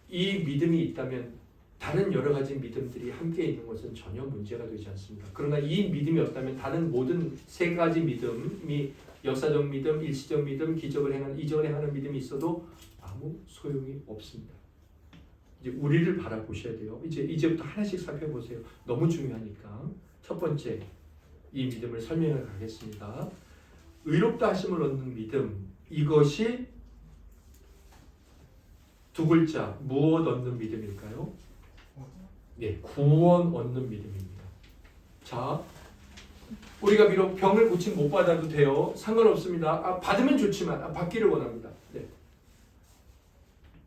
이 믿음이 있다면 다른 여러 가지 믿음들이 함께 있는 것은 전혀 문제가 되지 않습니다. 그러나 이 믿음이 없다면 다른 모든 세 가지 믿음이 역사적 믿음, 일시적 믿음, 이적을 행하는 믿음이 있어도 아무 소용이 없습니다. 이제 우리를 바라보셔야 돼요. 이제부터 하나씩 살펴보세요. 너무 중요하니까. 첫 번째, 이 믿음을 설명해 가겠습니다. 의롭다 하심을 얻는 믿음, 이것이 두 글자 무엇 얻는 믿음일까요? 네, 구원 얻는 믿음입니다. 자, 우리가 비록 병을 고침 못 받아도 돼요. 상관없습니다. 받으면 좋지만 받기를 원합니다. 네.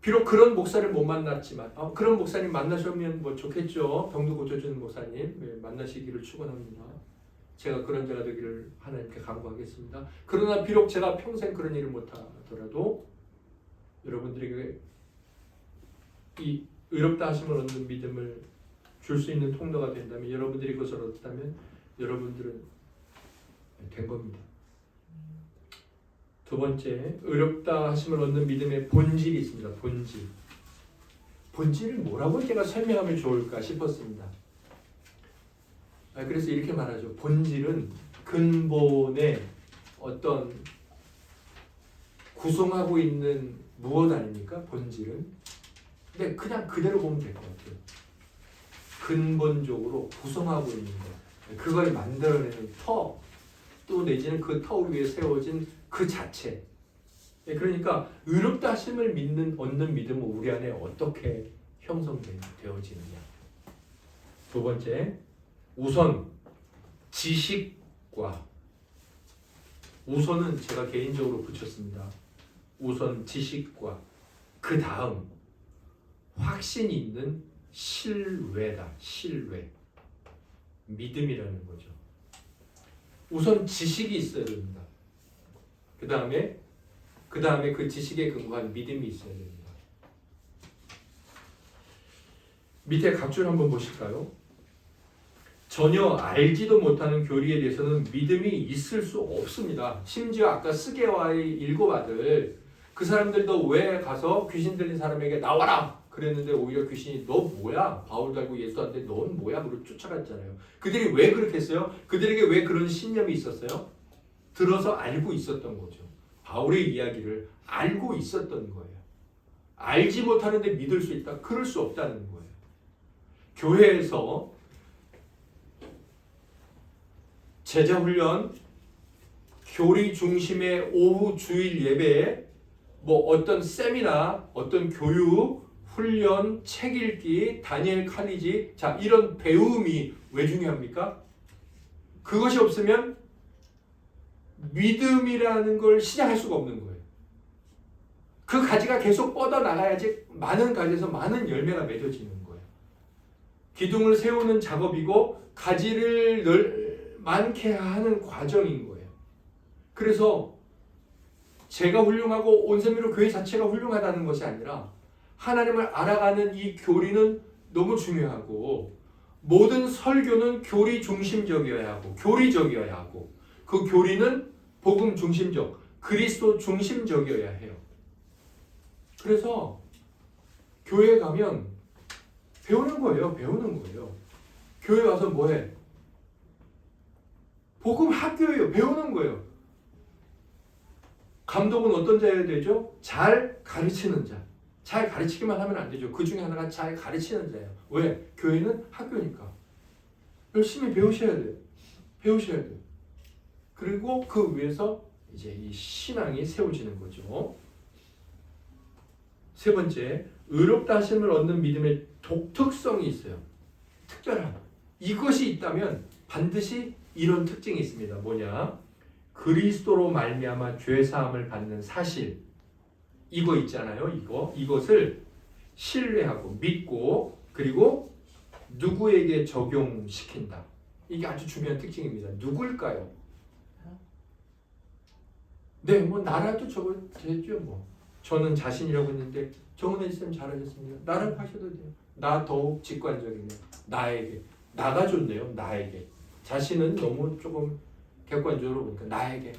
비록 그런 목사를 못 만났지만 그런 목사님 만나시면 좋겠죠. 병도 고쳐주는 목사님 만나시기를 축원합니다. 제가 그런 자가 되기를 하나님께 간구하겠습니다. 그러나 비록 제가 평생 그런 일을 못하더라도 여러분들에게 이 의롭다 하심을 얻는 믿음을 줄 수 있는 통로가 된다면, 여러분들이 그것을 얻었다면 여러분들은 된 겁니다. 두 번째, 의롭다 하심을 얻는 믿음의 본질이 있습니다. 본질. 본질을 뭐라고 제가 설명하면 좋을까 싶었습니다. 그래서 이렇게 말하죠. 본질은 근본의 어떤 구성하고 있는 무엇 아닙니까? 본질은. 근데 그냥 그대로 보면 될 것 같아요. 근본적으로 구성하고 있는 것. 그걸 만들어내는 터, 또 내지는 그 터 위에 세워진 그 자체. 그러니까 의롭다 하심을 얻는 믿음은 우리 안에 어떻게 형성되어지느냐. 두 번째, 우선 지식과, 우선은 제가 개인적으로 붙였습니다. 우선 지식과 그 다음 확신이 있는 신뢰다. 신뢰. 믿음이라는 거죠. 우선 지식이 있어야 됩니다. 그 다음에 그 지식에 근거한 믿음이 있어야 됩니다. 밑에 각줄 한번 보실까요? 전혀 알지도 못하는 교리에 대해서는 믿음이 있을 수 없습니다. 심지어 아까 스게와의 일곱 아들, 그 사람들도 왜 가서 귀신 들린 사람에게 나와라! 그랬는데 오히려 귀신이 너 뭐야? 바울 달고 예수한테 넌 뭐야? 그러고 쫓아갔잖아요. 그들이 왜 그렇게 했어요? 그들에게 왜 그런 신념이 있었어요? 들어서 알고 있었던 거죠. 바울의 이야기를 알고 있었던 거예요. 알지 못하는데 믿을 수 있다? 그럴 수 없다는 거예요. 교회에서 제자훈련, 교리 중심의 오후 주일 예배에 뭐 어떤 세미나, 어떤 교육, 훈련, 책 읽기, 다니엘 카니지, 자 이런 배움이 왜 중요합니까? 그것이 없으면 믿음이라는 걸 시작할 수가 없는 거예요. 그 가지가 계속 뻗어나가야지 많은 가지에서 많은 열매가 맺어지는 거예요. 기둥을 세우는 작업이고 가지를 많게 하는 과정인 거예요. 그래서 제가 훌륭하고 온세미로 교회 자체가 훌륭하다는 것이 아니라 하나님을 알아가는 이 교리는 너무 중요하고 모든 설교는 교리 중심적이어야 하고 교리적이어야 하고 그 교리는 복음 중심적, 그리스도 중심적이어야 해요. 그래서 교회에 가면 배우는 거예요. 배우는 거예요. 교회 와서 뭐해? 복음 학교예요. 배우는 거예요. 감독은 어떤 자여야 되죠? 잘 가르치는 자. 잘 가르치기만 하면 안 되죠. 그 중에 하나가 잘 가르치는 자예요. 왜? 교회는 학교니까. 열심히 배우셔야 돼요. 배우셔야 돼요. 그리고 그 위에서 이제 이 신앙이 세워지는 거죠. 세 번째, 의롭다 하심을 얻는 믿음의 독특성이 있어요. 특별함. 이것이 있다면 반드시 이런 특징이 있습니다. 뭐냐? 그리스도로 말미암아 죄 사함을 받는 사실. 이거 있잖아요. 이것을 신뢰하고 믿고 그리고 누구에게 적용시킨다. 이게 아주 중요한 특징입니다. 누굴까요? 네, 뭐 나라도 저거 되죠. 뭐 저는 자신이라고 했는데 정은혜 쌤 잘하셨습니다. 나라고 하셔도 돼요. 나 더욱 직관적이네요. 나에게. 나가 좋네요. 나에게. 자신은 너무 조금 객관적으로 보니까 나에게.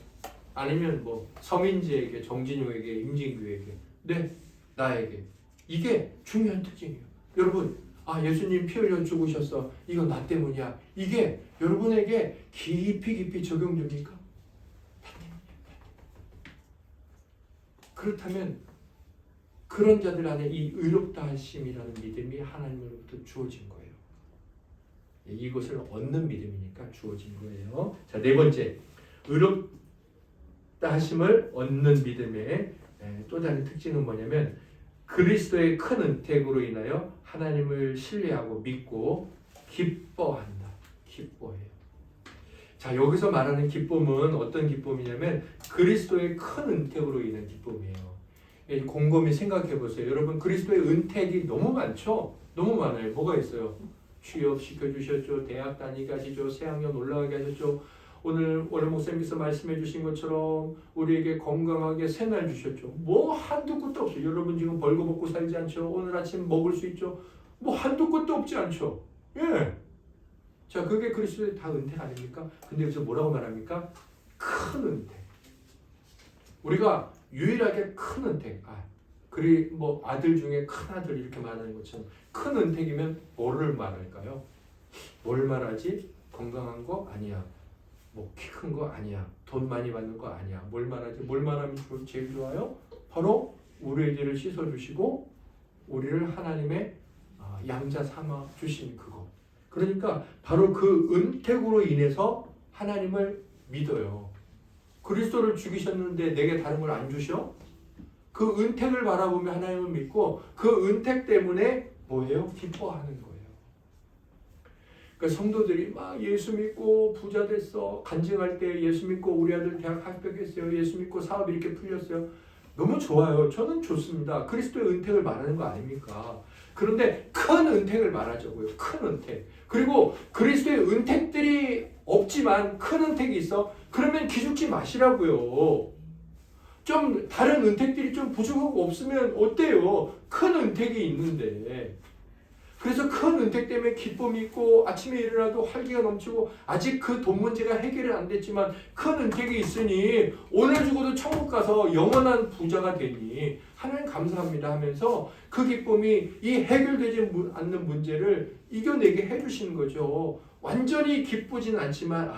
아니면 뭐 서민지에게, 정진용에게, 임진규에게. 네, 나에게. 이게 중요한 특징이에요. 여러분, 예수님 피 흘려 죽으셨어. 이거 나 때문이야. 이게 여러분에게 깊이 적용됩니까? 그렇다면 그런 자들 안에 이 의롭다 하심이라는 믿음이 하나님으로부터 주어진 거예요. 이것을 얻는 믿음이니까 주어진 거예요. 자, 네 번째, 의롭다 하심을 얻는 믿음의 또 다른 특징은 뭐냐면 그리스도의 큰 은택으로 인하여 하나님을 신뢰하고 믿고 기뻐한다. 기뻐해요. 자, 여기서 말하는 기쁨은 어떤 기쁨이냐면 그리스도의 큰 은택으로 인한 기쁨이에요. 곰곰이 생각해 보세요. 여러분, 그리스도의 은택이 너무 많죠? 너무 많아요. 뭐가 있어요? 취업시켜 주셨죠. 대학 다니게 하시죠. 새학년 올라가게 하셨죠. 오늘 목사님께서 말씀해 주신 것처럼 우리에게 건강하게 새날 주셨죠. 뭐 한두 끝도 없어요. 여러분 지금 벌거벗고 살지 않죠. 오늘 아침 먹을 수 있죠. 뭐 한두 끝도 없지 않죠. 예. 자, 그게 그리스도의 다 은택 아닙니까? 근데 여기서 뭐라고 말합니까? 큰 은택. 우리가 유일하게 큰 은택, 그리 뭐 아들 중에 큰 아들 이렇게 말하는 것처럼 큰 은택이면 뭐를 말할까요? 뭘 말하지? 건강한 거 아니야. 뭐 키 큰 거 아니야. 돈 많이 받는 거 아니야. 뭘 말하지? 뭘 말하면 제일 좋아요? 바로 우리의 죄를 씻어주시고 우리를 하나님의 양자 삼아 주신 그거. 그러니까 바로 그 은택으로 인해서 하나님을 믿어요. 그리스도를 죽이셨는데 내게 다른 걸 안 주셔? 그 은택을 바라보며 하나님을 믿고 그 은택 때문에 뭐예요? 기뻐하는 거예요. 그러니까 성도들이 막 예수 믿고 부자 됐어. 간증할 때 예수 믿고 우리 아들 대학 합격했어요. 예수 믿고 사업 이렇게 풀렸어요. 너무 좋아요. 저는 좋습니다. 그리스도의 은택을 말하는 거 아닙니까? 그런데 큰 은택을 말하자고요. 큰 은택. 그리고 그리스도의 은택들이 없지만 큰 은택이 있어. 그러면 기죽지 마시라고요. 좀 다른 은택들이 좀 부족하고 없으면 어때요? 큰 은택이 있는데. 그래서 큰 은택 때문에 기쁨이 있고 아침에 일어나도 활기가 넘치고 아직 그 돈 문제가 해결이 안 됐지만 큰 은택이 있으니 오늘 죽어도 천국 가서 영원한 부자가 되니 하나님 감사합니다 하면서 그 기쁨이 이 해결되지 않는 문제를 이겨내게 해주시는 거죠. 완전히 기쁘진 않지만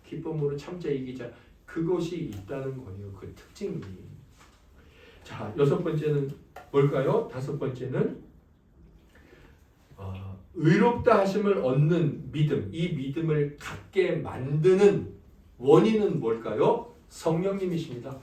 기쁨으로 참자 이기자 그것이 있다는 거예요. 그 특징이. 자, 6번째는 뭘까요? 5번째는 의롭다 하심을 얻는 믿음. 이 믿음을 갖게 만드는 원인은 뭘까요? 성령님이십니다.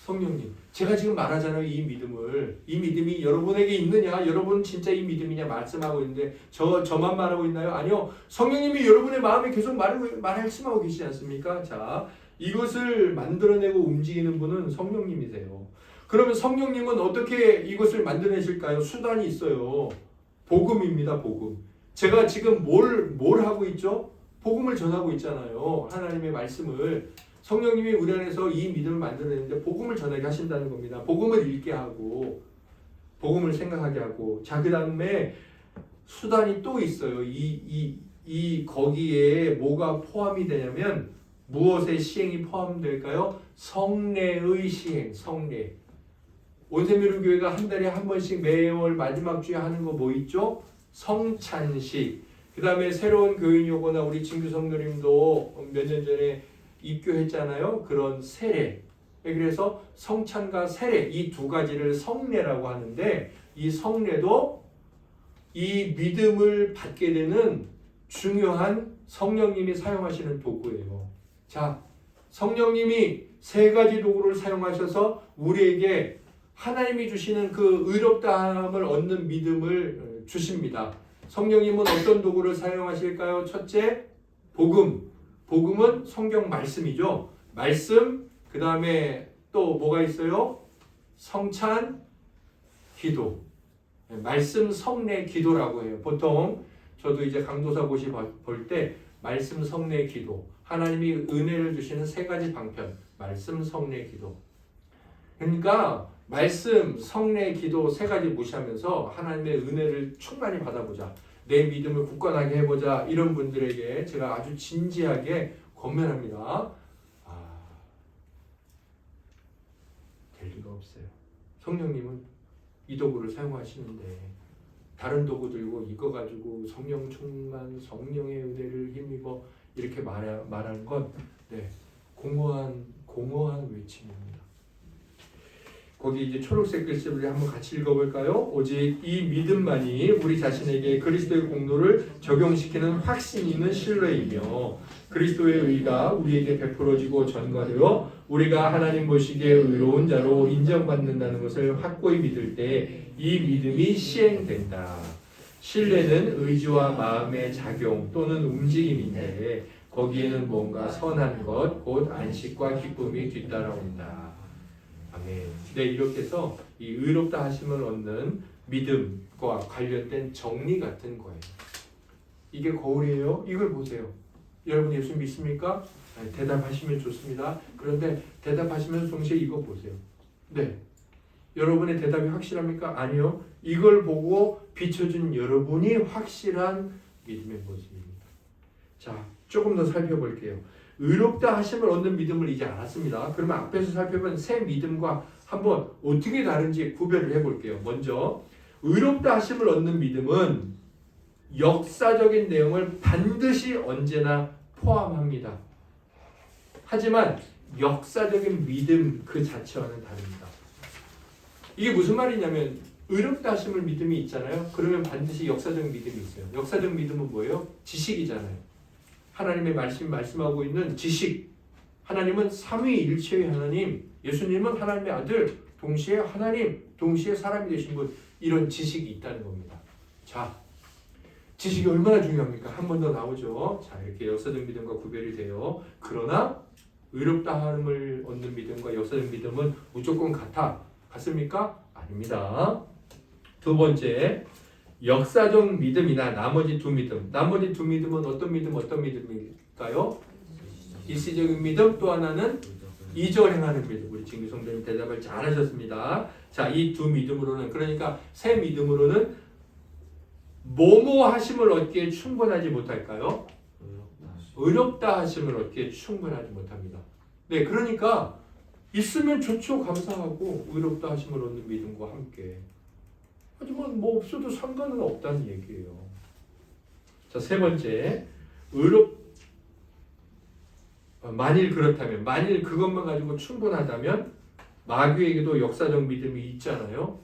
성령님. 제가 지금 말하잖아요. 이 믿음이 여러분에게 있느냐? 여러분 진짜 이 믿음이냐? 말씀하고 있는데 저만 말하고 있나요? 아니요. 성령님이 여러분의 마음에 계속 말씀하고 계시지 않습니까? 자, 이것을 만들어내고 움직이는 분은 성령님이세요. 그러면 성령님은 어떻게 이것을 만들어내실까요? 수단이 있어요. 복음입니다. 복음. 제가 지금 뭘 하고 있죠? 복음을 전하고 있잖아요. 하나님의 말씀을. 성령님이 우리 안에서 이 믿음을 만들어내는데 복음을 전하게 하신다는 겁니다. 복음을 읽게 하고 복음을 생각하게 하고 자, 그 다음에 수단이 또 있어요. 거기에 뭐가 포함이 되냐면 무엇의 시행이 포함될까요? 성례의 시행, 성례. 온세미루 교회가 한 달에 한 번씩 매월 마지막 주에 하는 거 뭐 있죠? 성찬식. 그 다음에 새로운 교인이 오거나 우리 진규 성도님도 몇 년 전에 입교했잖아요. 그런 세례. 그래서 성찬과 세례 이 두 가지를 성례라고 하는데 이 성례도 이 믿음을 받게 되는 중요한 성령님이 사용하시는 도구예요. 자, 성령님이 세 가지 도구를 사용하셔서 우리에게 하나님이 주시는 그 의롭다함을 얻는 믿음을 주십니다. 성령님은 어떤 도구를 사용하실까요? 첫째, 복음. 복음은 성경 말씀이죠. 말씀, 그 다음에 또 뭐가 있어요? 성찬, 기도. 말씀, 성례, 기도라고 해요. 보통 저도 이제 강도사 고시 볼 때 말씀, 성례, 기도. 하나님이 은혜를 주시는 세 가지 방편. 말씀, 성례, 기도. 그러니까 말씀, 성례, 기도 세 가지 무시하면서 하나님의 은혜를 충만히 받아보자. 내 믿음을 굳건하게 해보자. 이런 분들에게 제가 아주 진지하게 권면합니다. 될 리가 없어요. 성령님은 이 도구를 사용하시는데 다른 도구 들고 이거 가지고 성령 충만, 성령의 은혜를 힘입어 이렇게 말하는 건 공허한 외침입니다. 거기 이제 초록색 글씨를 한번 같이 읽어볼까요? 오직 이 믿음만이 우리 자신에게 그리스도의 공로를 적용시키는 확신 있는 신뢰이며 그리스도의 의가 우리에게 베풀어지고 전가되어 우리가 하나님 보시기에 의로운 자로 인정받는다는 것을 확고히 믿을 때 이 믿음이 시행된다. 신뢰는 의지와 마음의 작용 또는 움직임인데 거기에는 뭔가 선한 것, 곧 안식과 기쁨이 뒤따라온다. 아멘. 네, 이렇게 해서 이 의롭다 하심을 얻는 믿음과 관련된 정리 같은 거예요. 이게 거울이에요? 이걸 보세요. 여러분 예수 믿습니까? 네, 대답하시면 좋습니다. 그런데 대답하시면서 동시에 이거 보세요. 네. 여러분의 대답이 확실합니까? 아니요. 이걸 보고 비춰준 여러분이 확실한 믿음의 모습입니다. 자, 조금 더 살펴볼게요. 의롭다 하심을 얻는 믿음을 이제 알았습니다. 그러면 앞에서 살펴본 새 믿음과 한번 어떻게 다른지 구별을 해볼게요. 먼저 의롭다 하심을 얻는 믿음은 역사적인 내용을 반드시 언제나 포함합니다. 하지만 역사적인 믿음 그 자체와는 다릅니다. 이게 무슨 말이냐면 의롭다 하심을 믿음이 있잖아요. 그러면 반드시 역사적 믿음이 있어요. 역사적 믿음은 뭐예요? 지식이잖아요. 하나님의 말씀하고 있는 지식. 하나님은 삼위일체의 하나님, 예수님은 하나님의 아들, 동시에 하나님, 동시에 사람이 되신 분, 이런 지식이 있다는 겁니다. 자, 지식이 얼마나 중요합니까? 한 번 더 나오죠. 자, 이렇게 역사적 믿음과 구별이 돼요. 그러나 의롭다 함을 얻는 믿음과 역사적 믿음은 무조건 같습니까? 아닙니다. 두 번째, 역사적 믿음이나 나머지 두 믿음. 나머지 두 믿음은 어떤 믿음일까요? 일시적인 믿음, 또 하나는 이적을 행하는 믿음. 우리 진규 성도님 대답을 잘하셨습니다. 자, 이 두 믿음으로는, 그러니까 새 믿음으로는 뭐뭐 하심을 얻기에 충분하지 못할까요? 의롭다 하심을 얻기에 충분하지 못합니다. 네, 그러니까 있으면 좋죠. 감사하고 의롭다 하심을 얻는 믿음과 함께. 하지만 뭐 없어도 상관은 없다는 얘기예요. 자, 세 번째, 만일 그렇다면, 만일 그것만 가지고 충분하다면 마귀에게도 역사적 믿음이 있잖아요.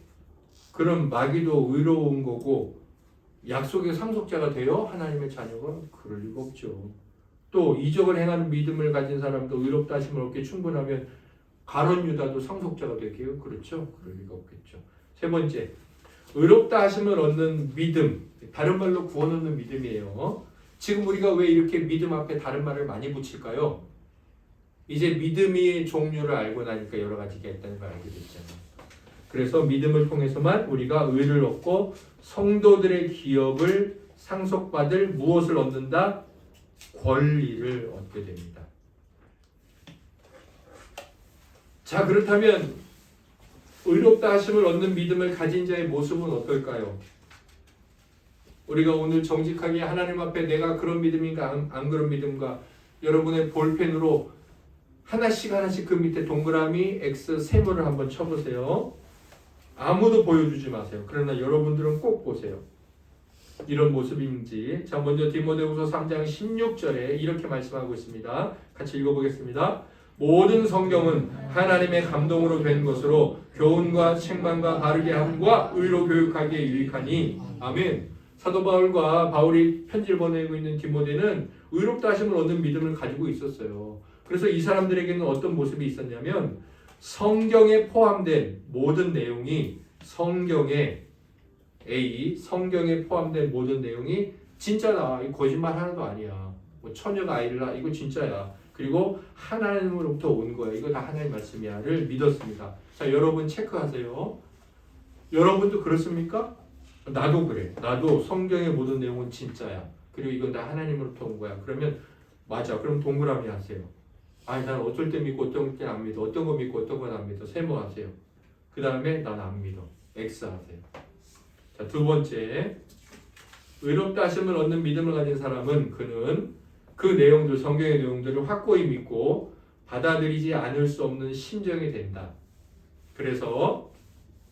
그럼 마귀도 의로운 거고 약속의 상속자가 되어 하나님의 자녀가 그럴 리가 없죠. 또 이적을 행하는 믿음을 가진 사람도 의롭다 하심을 얻기에 충분하면 가룟 유다도 상속자가 되게요. 그렇죠? 그럴 리가 없겠죠. 세 번째, 의롭다 하심을 얻는 믿음, 다른 말로 구원 얻는 믿음이에요. 지금 우리가 왜 이렇게 믿음 앞에 다른 말을 많이 붙일까요? 이제 믿음의 종류를 알고 나니까 여러 가지가 있다는 걸 알게 됐잖아요. 그래서 믿음을 통해서만 우리가 의를 얻고 성도들의 기업을 상속받을 무엇을 얻는다? 권리를 얻게 됩니다. 자, 그렇다면 의롭다 하심을 얻는 믿음을 가진 자의 모습은 어떨까요? 우리가 오늘 정직하게 하나님 앞에 내가 그런 믿음인가 안 그런 믿음가 여러분의 볼펜으로 하나씩 그 밑에 동그라미 X 세모를 한번 쳐보세요. 아무도 보여주지 마세요. 그러나 여러분들은 꼭 보세요. 이런 모습인지. 자, 먼저 디모데후서 3장 16절에 이렇게 말씀하고 있습니다. 같이 읽어보겠습니다. 모든 성경은 하나님의 감동으로 된 것으로 교훈과 책망과 바르게 함과 의로 교육하기에 유익하니. 아멘. 사도 바울이 편지를 보내고 있는 디모데는 의롭다 하심을 얻는 믿음을 가지고 있었어요. 그래서 이 사람들에게는 어떤 모습이 있었냐면 성경에 포함된 모든 내용이 성경에 포함된 모든 내용이 진짜다. 이거 거짓말 하나도 아니야. 뭐 처녀가 아이를 낳아. 이거 진짜야. 그리고 하나님으로부터 온 거야. 이거 다 하나님 말씀이야를 믿었습니다. 자, 여러분 체크하세요. 여러분도 그렇습니까? 나도 그래. 나도 성경의 모든 내용은 진짜야. 그리고 이건 다 하나님으로부터 온 거야. 그러면 맞아. 그럼 동그라미 하세요. 아니, 난 어쩔 때 믿고 어떤 때 안 믿어. 어떤 거 믿고 어떤 건 안 믿어. 세모하세요. 그 다음에 난 안 믿어. X 하세요. 자, 두 번째, 의롭다 하심을 얻는 믿음을 가진 사람은 그는 그 내용들, 성경의 내용들을 확고히 믿고 받아들이지 않을 수 없는 심정이 된다. 그래서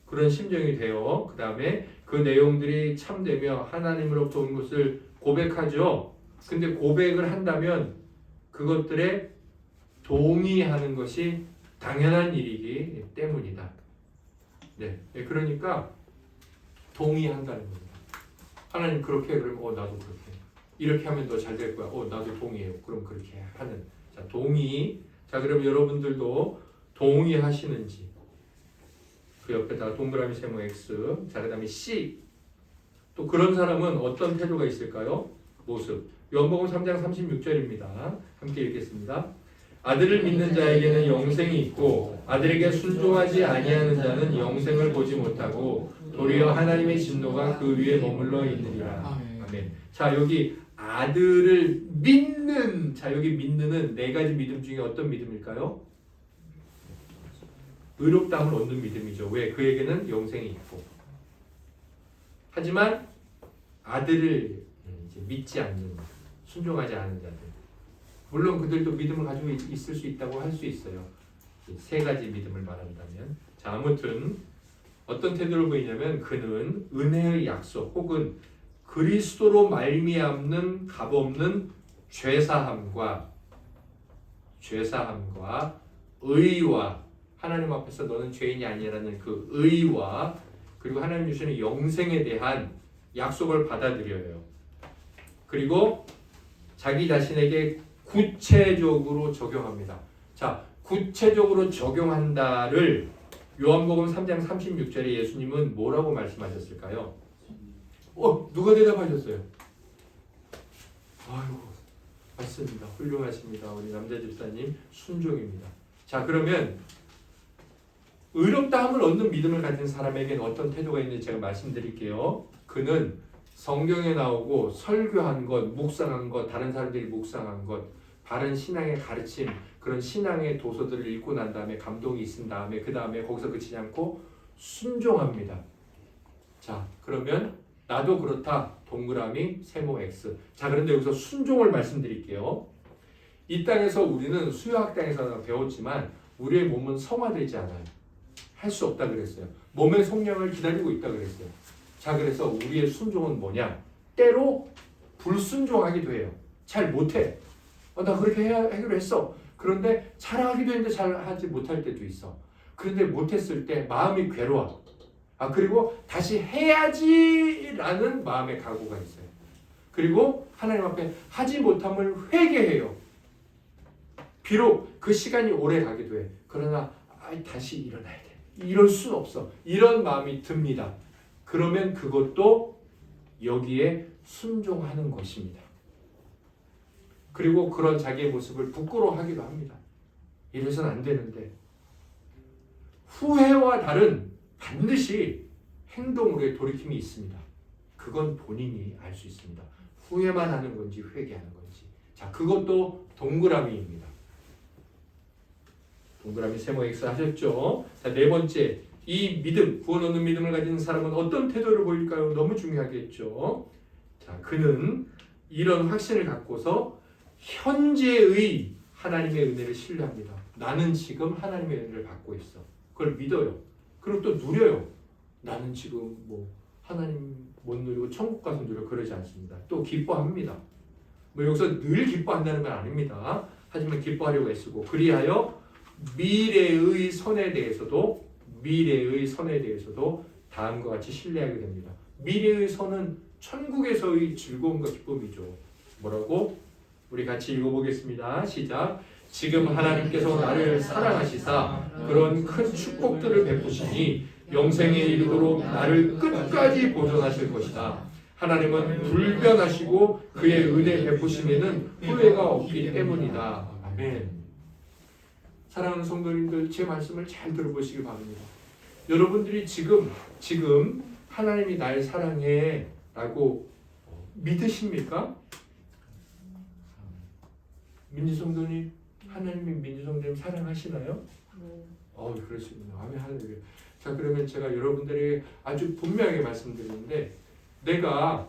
그런 심정이 되어 그 다음에 그 내용들이 참되며 하나님으로부터 온 것을 고백하죠. 근데 고백을 한다면 그것들에 동의하는 것이 당연한 일이기 때문이다. 네, 그러니까 동의한다는 겁니다. 하나님 그렇게 그러면 나도 그렇게. 이렇게 하면 너 잘 될 거야. 나도 동의해요. 그럼 그렇게 하는. 자, 동의. 자, 그럼 여러분들도 동의하시는지. 그 옆에다가 동그라미 세모 X. 자, 그 다음에 C. 또 그런 사람은 어떤 태도가 있을까요? 모습. 요한복음 3장 36절입니다. 함께 읽겠습니다. 아들을 믿는 자에게는 영생이 있고 아들에게 순종하지 아니하는 자는 영생을 보지 못하고 도리어 하나님의 진노가 그 위에 머물러 있느니라. 아멘. 자, 여기 아들을 믿는. 자, 여기 믿는은 네 가지 믿음 중에 어떤 믿음일까요? 의롭다함을 얻는 믿음이죠. 왜? 그에게는 영생이 있고. 하지만 아들을 이제 믿지 않는, 순종하지 않은 자들. 물론 그들도 믿음을 가지고 있을 수 있다고 할 수 있어요. 세 가지 믿음을 말한다면. 자, 아무튼 어떤 태도를 보이냐면 그는 은혜의 약속 혹은 그리스도로 말미암는 값없는 죄사함과 의와 하나님 앞에서 너는 죄인이 아니라는 그 의와 그리고 하나님 주시는 영생에 대한 약속을 받아들여요. 그리고 자기 자신에게 구체적으로 적용합니다. 자, 구체적으로 적용한다를 요한복음 3장 36절에 예수님은 뭐라고 말씀하셨을까요? 누가 대답하셨어요? 아이고, 맞습니다. 훌륭하십니다. 우리 남자 집사님 순종입니다. 자, 그러면 의롭다함을 얻는 믿음을 가진 사람에게는 어떤 태도가 있는지 제가 말씀드릴게요. 그는 성경에 나오고 설교한 것, 묵상한 것, 다른 사람들이 묵상한 것, 바른 신앙의 가르침, 그런 신앙의 도서들을 읽고 난 다음에 감동이 있은 다음에 그 다음에 거기서 그치지 않고 순종합니다. 자, 그러면 나도 그렇다. 동그라미 세모 X. 자, 그런데 여기서 순종을 말씀드릴게요. 이 땅에서 우리는 수요학당에서 배웠지만 우리의 몸은 성화되지 않아요. 할 수 없다 그랬어요. 몸의 성령을 기다리고 있다 그랬어요. 자, 그래서 우리의 순종은 뭐냐? 때로 불순종하기도 해요. 잘 못해. 나 그렇게 하기로 했어. 그런데 잘하기도 했는데 잘하지 못할 때도 있어. 그런데 못했을 때 마음이 괴로워. 그리고 다시 해야지라는 마음의 각오가 있어요. 그리고 하나님 앞에 하지 못함을 회개해요. 비록 그 시간이 오래 가기도 해. 그러나 다시 일어나야 돼. 이럴 수 없어. 이런 마음이 듭니다. 그러면 그것도 여기에 순종하는 것입니다. 그리고 그런 자기의 모습을 부끄러워하기도 합니다. 이래서는 안 되는데. 후회와 다른 반드시 행동으로의 돌이킴이 있습니다. 그건 본인이 알 수 있습니다. 후회만 하는 건지 회개하는 건지. 자, 그것도 동그라미입니다. 동그라미 세모 X 하셨죠? 자, 네 번째, 이 믿음, 구원 얻는 믿음을 가진 사람은 어떤 태도를 보일까요? 너무 중요하겠죠? 자, 그는 이런 확신을 갖고서 현재의 하나님의 은혜를 신뢰합니다. 나는 지금 하나님의 은혜를 받고 있어. 그걸 믿어요. 그리고 또 누려요. 나는 지금 하나님 못 누리고 천국 가서 누려 그러지 않습니다. 또 기뻐합니다. 여기서 늘 기뻐한다는 건 아닙니다. 하지만 기뻐하려고 애쓰고 그리하여 미래의 선에 대해서도 다음과 같이 신뢰하게 됩니다. 미래의 선은 천국에서의 즐거움과 기쁨이죠. 뭐라고? 우리 같이 읽어보겠습니다. 시작. 지금 하나님께서 나를 사랑하시사 그런 큰 축복들을 베푸시니 영생에 이르도록 나를 끝까지 보존하실 것이다. 하나님은 불변하시고 그의 은혜 베푸심에는 후회가 없기 때문이다. 아멘. 사랑하는 성도님들, 제 말씀을 잘 들어보시기 바랍니다. 여러분들이 지금 하나님이 날 사랑해 라고 믿으십니까? 민지 성도님, 하나님이 민지 성도님 사랑하시나요? 그렇습니다. 아멘, 할렐루야. 자, 그러면 제가 여러분들에게 아주 분명하게 말씀드리는데, 내가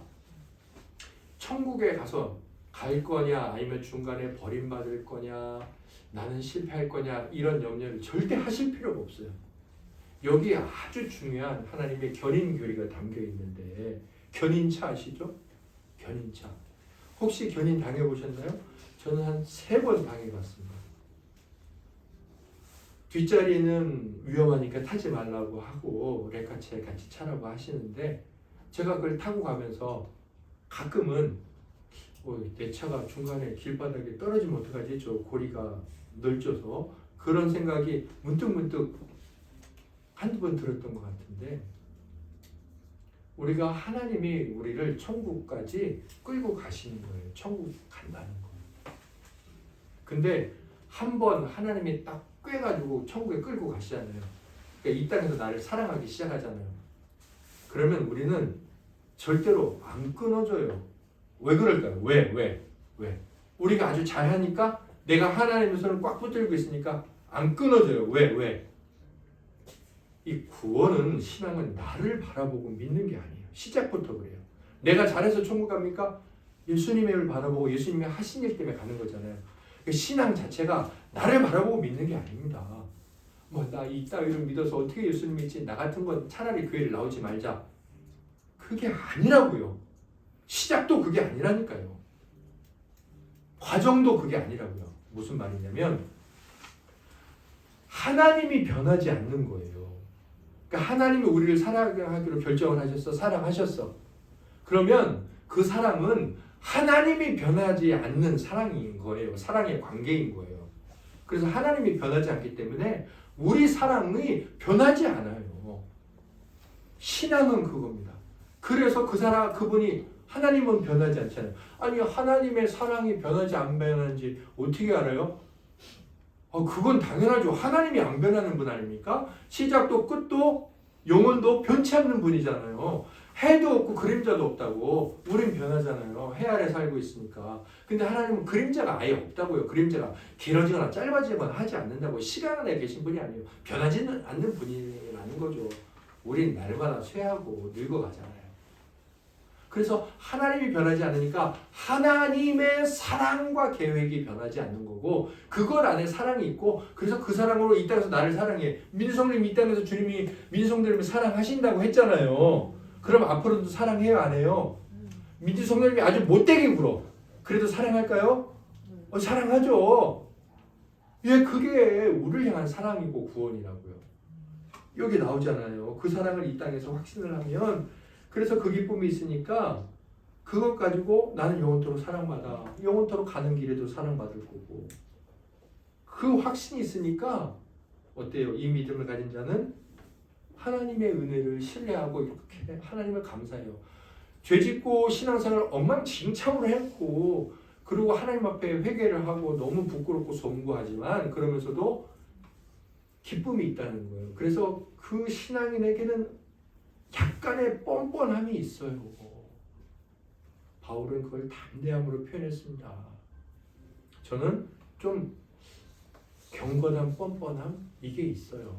천국에 가서 갈 거냐, 아니면 중간에 버림받을 거냐, 나는 실패할 거냐, 이런 염려를 절대 하실 필요가 없어요. 여기 아주 중요한 하나님의 견인교리가 담겨 있는데, 견인차 아시죠? 견인차. 혹시 견인 당해보셨나요? 저는 한 3번 당해봤습니다. 뒷자리는 위험하니까 타지 말라고 하고 레카차에 같이 차라고 하시는데 제가 그걸 타고 가면서 가끔은 내 차가 중간에 길바닥에 떨어지면 어떡하지? 저 고리가 넓져서 그런 생각이 문득문득 한두 번 들었던 것 같은데 우리가 하나님이 우리를 천국까지 끌고 가시는 거예요. 천국 간다는 거. 근데 한 번 하나님이 딱 꿰가지고 천국에 끌고 가시잖아요. 그러니까 이 땅에서 나를 사랑하기 시작하잖아요. 그러면 우리는 절대로 안 끊어져요. 왜 그럴까요? 왜? 우리가 아주 잘하니까 내가 하나님의 손을 꽉 붙들고 있으니까 안 끊어져요. 왜? 이 구원은 신앙은 나를 바라보고 믿는 게 아니에요. 시작부터 그래요. 내가 잘해서 천국 갑니까? 예수님을 바라보고 예수님이 하신 일 때문에 가는 거잖아요. 신앙 자체가 나를 바라보고 믿는 게 아닙니다. 뭐 나 이 따위를 믿어서 어떻게 예수님 믿지? 나 같은 건 차라리 교회를 나오지 말자. 그게 아니라고요. 시작도 그게 아니라니까요. 과정도 그게 아니라고요. 무슨 말이냐면 하나님이 변하지 않는 거예요. 그러니까 하나님이 우리를 사랑하기로 결정을 하셨어. 사랑하셨어. 그러면 그 사랑은 하나님이 변하지 않는 사랑인 거예요. 사랑의 관계인 거예요. 그래서 하나님이 변하지 않기 때문에 우리 사랑이 변하지 않아요. 신앙은 그겁니다. 그래서 그분이 하나님은 변하지 않잖아요. 아니 하나님의 사랑이 변하지 안 변하는지 어떻게 알아요? 그건 당연하죠. 하나님이 안 변하는 분 아닙니까? 시작도 끝도 영원도 변치 않는 분이잖아요. 해도 없고 그림자도 없다고. 우린 변하잖아요. 해 아래 살고 있으니까. 근데 하나님은 그림자가 아예 없다고요. 그림자가 길어지거나 짧아지거나 하지 않는다고. 시간 안에 계신 분이 아니에요. 변하지는 않는 분이라는 거죠. 우린 날마다 쇠하고 늙어가잖아요. 그래서 하나님이 변하지 않으니까 하나님의 사랑과 계획이 변하지 않는 거고, 그걸 안에 사랑이 있고, 그래서 그 사랑으로 이 땅에서 나를 사랑해. 민성님 이 땅에서 주님이 민성들을 사랑하신다고 했잖아요. 그럼 앞으로도 사랑해요, 안 해요? 민성님이 아주 못되게 굴어. 그래도 사랑할까요? 사랑하죠. 예, 그게 우리를 향한 사랑이고 구원이라고요. 여기 나오잖아요. 그 사랑을 이 땅에서 확신을 하면, 그래서 그 기쁨이 있으니까 그것 가지고 나는 영원토록 사랑받아. 영원토록 가는 길에도 사랑받을 거고. 그 확신이 있으니까 어때요? 이 믿음을 가진 자는 하나님의 은혜를 신뢰하고 이렇게 하나님을 감사해요. 죄짓고 신앙생활을 엉망진창으로 했고, 그리고 하나님 앞에 회개를 하고 너무 부끄럽고 송구하지만 그러면서도 기쁨이 있다는 거예요. 그래서 그 신앙인에게는 약간의 뻔뻔함이 있어요. 바울은 그걸 담대함으로 표현했습니다. 저는 좀 경건한 뻔뻔함 이게 있어요.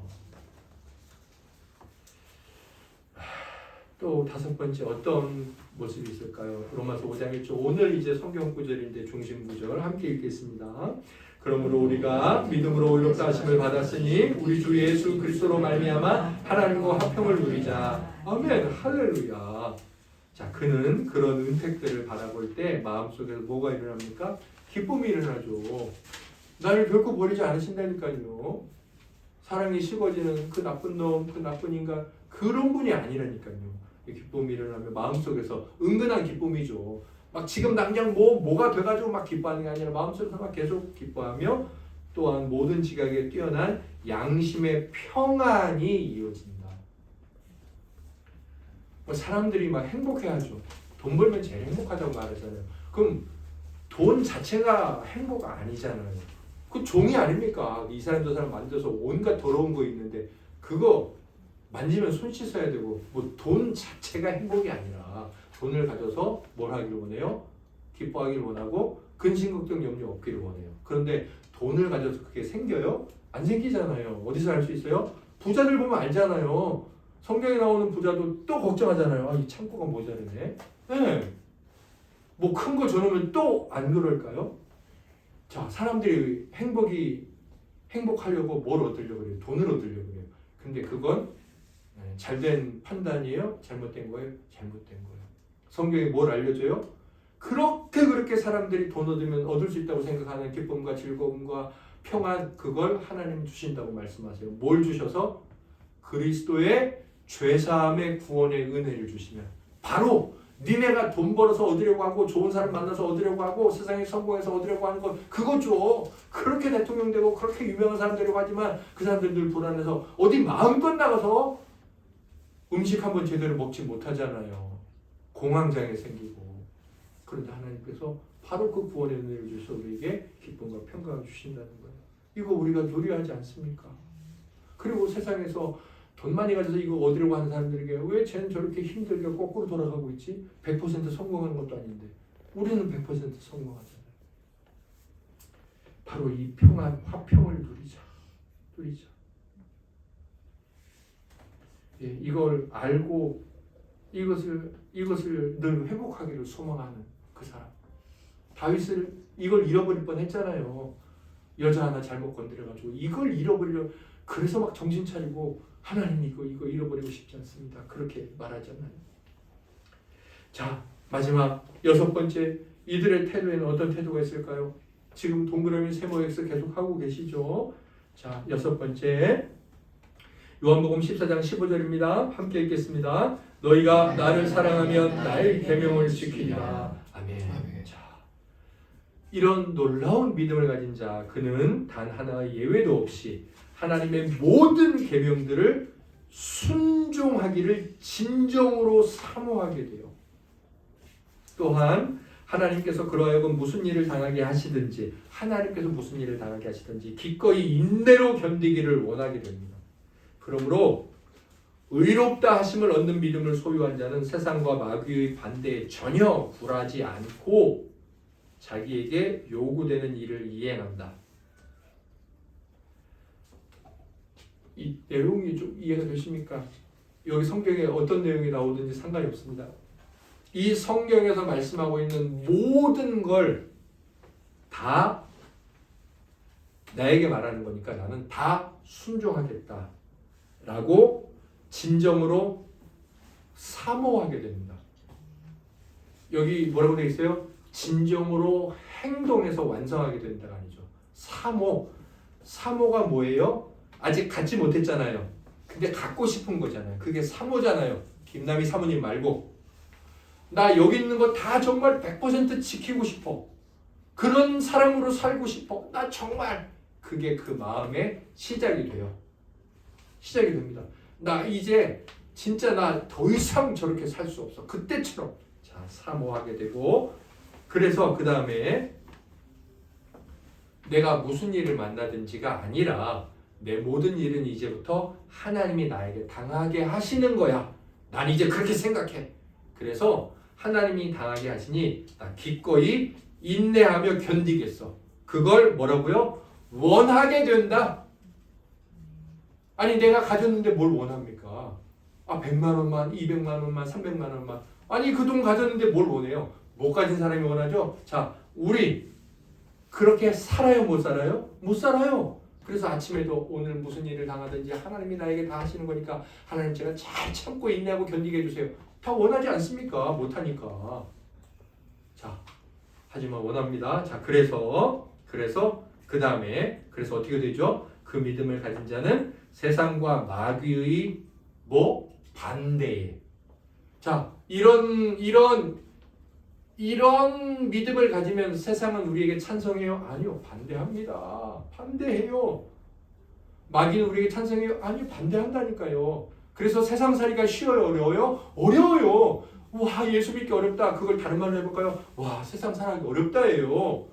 또 다섯 번째 어떤 모습이 있을까요? 로마서 5장 1절. 오늘 이제 성경 구절인데 중심 구절 함께 읽겠습니다. 그러므로 우리가 믿음으로 의롭다 하심을 받았으니 우리 주 예수 그리스도로 말미암아 하나님과 화평을 누리자. 아멘. 할렐루야. 자, 그는 그런 은택들을 바라볼 때 마음속에서 뭐가 일어납니까? 기쁨이 일어나죠. 나를 결코 버리지 않으신다니까요. 사랑이 식어지는 그 나쁜 놈, 그 나쁜 인간, 그런 분이 아니라니까요. 기쁨이 일어나면 마음속에서 은근한 기쁨이죠. 막 지금 당장 뭐가 돼가지고 막 기뻐하는 게 아니라 마음속에서 막 계속 기뻐하며, 또한 모든 지각에 뛰어난 양심의 평안이 이어진다. 사람들이 막 행복해하죠. 돈 벌면 제일 행복하다고 말하잖아요. 그럼 돈 자체가 행복 아니잖아요. 그 종이 아닙니까? 이 사람 저 사람 만져서 온갖 더러운 거 있는데 그거 만지면 손 씻어야 되고, 뭐 돈 자체가 행복이 아니라 돈을 가져서 뭘 하기를 원해요? 기뻐하기를 원하고 근심 걱정 염려 없기를 원해요. 그런데 돈을 가져서 그게 생겨요? 안 생기잖아요. 어디서 알 수 있어요? 부자들 보면 알잖아요. 성경에 나오는 부자도 또 걱정하잖아요. 이 창고가 모자르네. 네. 뭐 큰 거 줘놓으면 또 안 그럴까요? 자, 사람들이 행복하려고 뭘 얻으려고 그래요? 돈을 얻으려고 그래요. 근데 그건 잘된 판단이에요? 잘못된 거예요? 잘못된 거예요. 성경이 뭘 알려줘요? 그렇게 사람들이 돈 얻으면 얻을 수 있다고 생각하는 기쁨과 즐거움과 평안, 그걸 하나님 주신다고 말씀하세요. 뭘 주셔서? 그리스도의 죄사함의 구원의 은혜를 주시면, 바로 니네가 돈 벌어서 얻으려고 하고 좋은 사람 만나서 얻으려고 하고 세상에 성공해서 얻으려고 하는 건 그거죠. 그렇게 대통령 되고 그렇게 유명한 사람 되려고 하지만 그 사람들 늘 불안해서 어디 마음껏 나가서 음식 한번 제대로 먹지 못하잖아요. 공황장애 생기고. 그런데 하나님께서 바로 그 구원의 은혜를 주셔서 우리에게 기쁨과 평강을 주신다는 거예요. 이거 우리가 누려야 하지 않습니까? 그리고 세상에서 돈 많이 가져서 이거 얻으려고 하는 사람들에게 왜 쟤는 저렇게 힘들게 거꾸로 돌아가고 있지? 100% 성공하는 것도 아닌데 우리는 100% 성공하잖아요. 바로 이 평안, 화평을 누리자. 예, 이걸 알고 이것을 늘 회복하기를 소망하는 그 사람. 다윗을 이걸 잃어버릴 뻔했잖아요. 여자 하나 잘못 건드려가지고 이걸 잃어버리려. 그래서 막 정신 차리고 하나님 이거 잃어버리고 싶지 않습니다. 그렇게 말하잖아요. 자, 마지막 6번째, 이들의 태도에는 어떤 태도가 있을까요? 지금 동그라미 세모엑스 계속 하고 계시죠? 자, 6번째, 요한복음 14장 15절입니다. 함께 읽겠습니다. 너희가 나를 사랑하면 나의 계명을 지키리라. 아멘. 자, 이런 놀라운 믿음을 가진 자, 그는 단 하나의 예외도 없이 하나님의 모든 계명들을 순종하기를 진정으로 사모하게 돼요. 또한 하나님께서 그러하여금 무슨 일을 당하게 하시든지 기꺼이 인내로 견디기를 원하게 됩니다. 그러므로 의롭다 하심을 얻는 믿음을 소유한 자는 세상과 마귀의 반대에 전혀 굴하지 않고 자기에게 요구되는 일을 이행한다. 이 내용이 좀 이해가 되십니까? 여기 성경에 어떤 내용이 나오든지 상관이 없습니다. 이 성경에서 말씀하고 있는 모든 걸 다 나에게 말하는 거니까 나는 다 순종하겠다 라고 진정으로 사모하게 됩니다. 여기 뭐라고 되어 있어요? 진정으로 행동해서 완성하게 된다가 아니죠. 사모가 뭐예요? 아직 갖지 못했잖아요. 근데 갖고 싶은 거잖아요. 그게 사모잖아요. 김남희 사모님 말고 나 여기 있는 거 다 정말 100% 지키고 싶어. 그런 사람으로 살고 싶어. 나 정말 그게 그 마음의 시작이 돼요. 시작이 됩니다. 나 이제 진짜 나 더 이상 저렇게 살 수 없어. 그때처럼 자 사모하게 되고 그래서 그 다음에 내가 무슨 일을 만나든지가 아니라 내 모든 일은 이제부터 하나님이 나에게 당하게 하시는 거야. 난 이제 그렇게 생각해. 그래서 하나님이 당하게 하시니 나 기꺼이 인내하며 견디겠어. 그걸 뭐라고요? 원하게 된다. 아니 내가 가졌는데 뭘 원합니까? 100만 원만, 200만 원만, 300만 원만. 아니 그 돈 가졌는데 뭘 원해요? 못 가진 사람이 원하죠? 자, 우리 그렇게 살아요? 못 살아요? 못 살아요. 그래서 아침에도 오늘 무슨 일을 당하든지 하나님이 나에게 다 하시는 거니까 하나님 제가 잘 참고 인내하고 견디게 해주세요. 다 원하지 않습니까? 못하니까. 자, 하지만 원합니다. 자, 그래서 그 다음에 그래서 어떻게 되죠? 그 믿음을 가진 자는 세상과 마귀의 반대에. 자, 이런 믿음을 가지면 세상은 우리에게 찬성해요? 아니요, 반대합니다. 반대해요. 마귀는 우리에게 찬성해요? 아니요, 반대한다니까요. 그래서 세상살이가 쉬워요? 어려워요? 어려워요. 와, 예수 믿기 어렵다. 그걸 다른 말로 해볼까요? 와, 세상 살기 어렵다예요.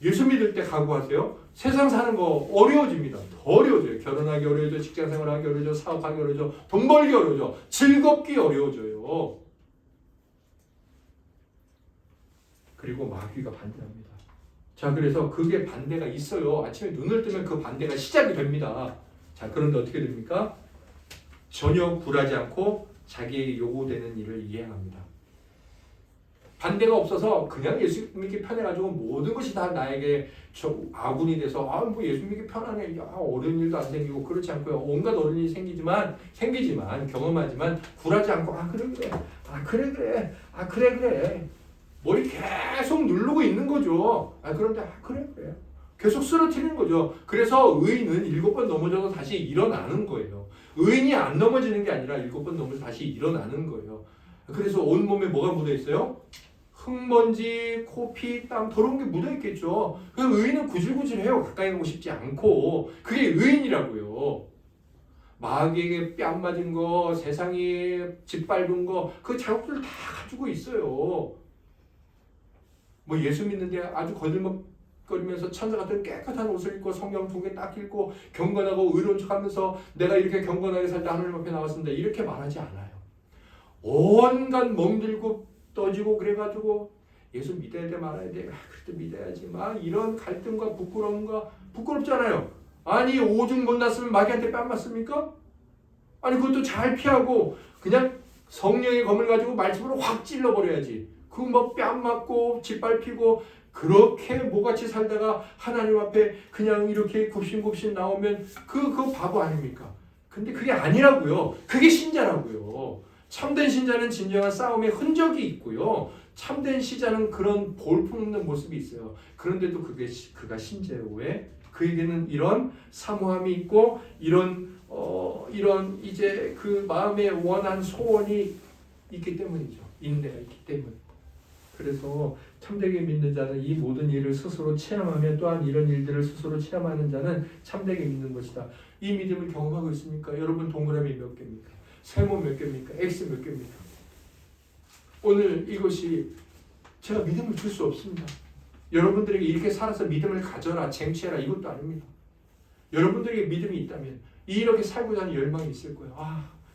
예수 믿을 때 각오하세요. 세상 사는 거 어려워집니다. 더 어려워져요. 결혼하기 어려워져, 직장생활하기 어려워져, 사업하기 어려워져, 돈 벌기 어려워져, 즐겁기 어려워져요. 그리고 마귀가 반대합니다. 자, 그래서 그게 반대가 있어요. 아침에 눈을 뜨면 그 반대가 시작이 됩니다. 자, 그런데 어떻게 됩니까? 전혀 굴하지 않고 자기에게 요구되는 일을 이행합니다. 반대가 없어서 그냥 예수 믿기 편해가지고 모든 것이 다 나에게 아군이 돼서 뭐 예수 믿기 편하네. 어려운 일도 안 생기고 그렇지 않고요. 온갖 어려운 일이 생기지만 경험하지만 굴하지 않고 그래 머리 계속 누르고 있는 거죠. 그런데 그래 계속 쓰러뜨리는 거죠. 그래서 의인은 7번 넘어져서 다시 일어나는 거예요. 의인이 안 넘어지는 게 아니라 7번 넘어져서 다시 일어나는 거예요. 그래서 온몸에 뭐가 묻어 있어요? 흙먼지, 코피, 땀 더러운 게 묻어 있겠죠. 그래서 의인은 구질구질해요. 가까이 가고 싶지 않고. 그게 의인이라고요. 마귀에게 뺨 맞은 거, 세상에 짓밟은 거, 그 자국들 다 가지고 있어요. 뭐 예수 믿는데 아주 거들먹거리면서 천사 같은 깨끗한 옷을 입고 성경 2개 딱 읽고 경건하고 의로운 척하면서 내가 이렇게 경건하게 살다 하나님 앞에 나왔습니다. 이렇게 말하지 않아요. 온갖 멍들고 떠지고 그래가지고 예수 믿어야 돼 말아야 돼. 그래도 믿어야지. 막 이런 갈등과 부끄러움과 부끄럽잖아요. 아니 오죽 못났으면 마귀한테 뺨 맞습니까? 아니 그것도 잘 피하고 그냥 성령의 검을 가지고 말씀으로 확 찔러버려야지. 그 뭐 뺨 맞고 짓밟히고 그렇게 뭐같이 살다가 하나님 앞에 그냥 이렇게 굽신굽신 나오면 그거 바보 아닙니까? 근데 그게 아니라고요. 그게 신자라고요. 참된 신자는 진정한 싸움의 흔적이 있고요. 참된 신자는 그런 볼품없는 모습이 있어요. 그런데도 그가 신자예요. 왜? 그에게는 이런 사모함이 있고 이런 이제 그 마음의 원한 소원이 있기 때문이죠. 인내가 있기 때문. 그래서 참되게 믿는 자는 이 모든 일을 스스로 체험하며 또한 이런 일들을 스스로 체험하는 자는 참되게 믿는 것이다. 이 믿음을 경험하고 있습니까? 여러분 동그라미 몇 개입니까? 세모 몇 개입니까? X 몇 개입니까? 오늘 이것이 제가 믿음을 줄 수 없습니다. 여러분들에게 이렇게 살아서 믿음을 가져라, 쟁취해라 이것도 아닙니다. 여러분들에게 믿음이 있다면 이렇게 살고자 하는 열망이 있을 거예요.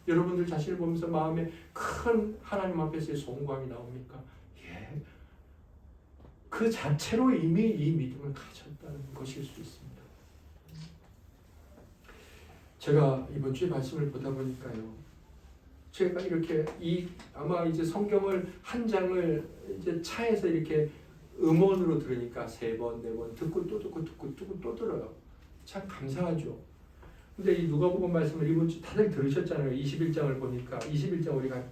여러분들 자신을 보면서 마음에 큰 하나님 앞에서의 송구함이 나옵니까? 예. 그 자체로 이미 이 믿음을 가졌다는 것일 수 있습니다. 제가 이번 주에 말씀을 보다 보니까요. 제가 이렇게 아마 이제 성경을 한 장을 이제 차에서 이렇게 음원으로 들으니까 3번, 4번 듣고 또 듣고 또 들어요. 참 감사하죠. 근데 이 누가복음 말씀을 이번 주 다들 들으셨잖아요. 21장을 보니까 21장 우리가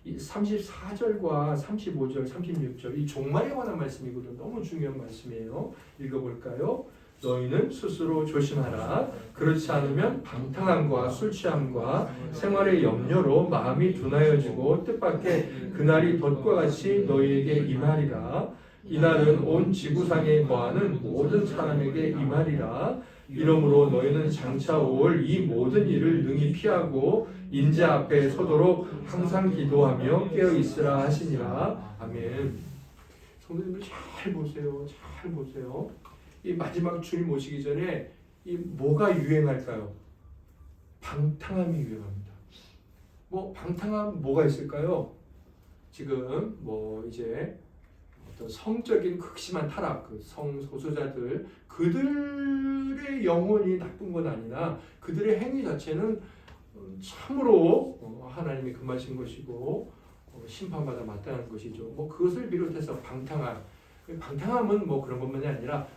34절과 35절, 36절 이 종말에 관한 말씀이거든요. 너무 중요한 말씀이에요. 읽어볼까요? 너희는 스스로 조심하라. 그렇지 않으면 방탕함과 술 취함과 생활의 염려로 마음이 둔하여지고 뜻밖의 그날이 덫과 같이 너희에게 임하리라. 이날은 온 지구상에 거하는 모든 사람에게 임하리라. 이러므로 너희는 장차 올 이 모든 일을 능히 피하고 인자 앞에 서도록 항상 기도하며 깨어 있으라 하시니라. 아멘. 성도님들 잘 보세요. 잘 보세요. 이 마지막 주님 오시기 전에 이 뭐가 유행할까요? 방탕함이 유행합니다. 방탕함 뭐가 있을까요? 지금 이제 어떤 성적인 극심한 타락, 그 성소수자들 그들의 영혼이 나쁜 건 아니라 그들의 행위 자체는 참으로 하나님이 금하신 것이고 심판받아 마땅한 것이죠. 그것을 비롯해서 방탕함은 그런 것만이 아니라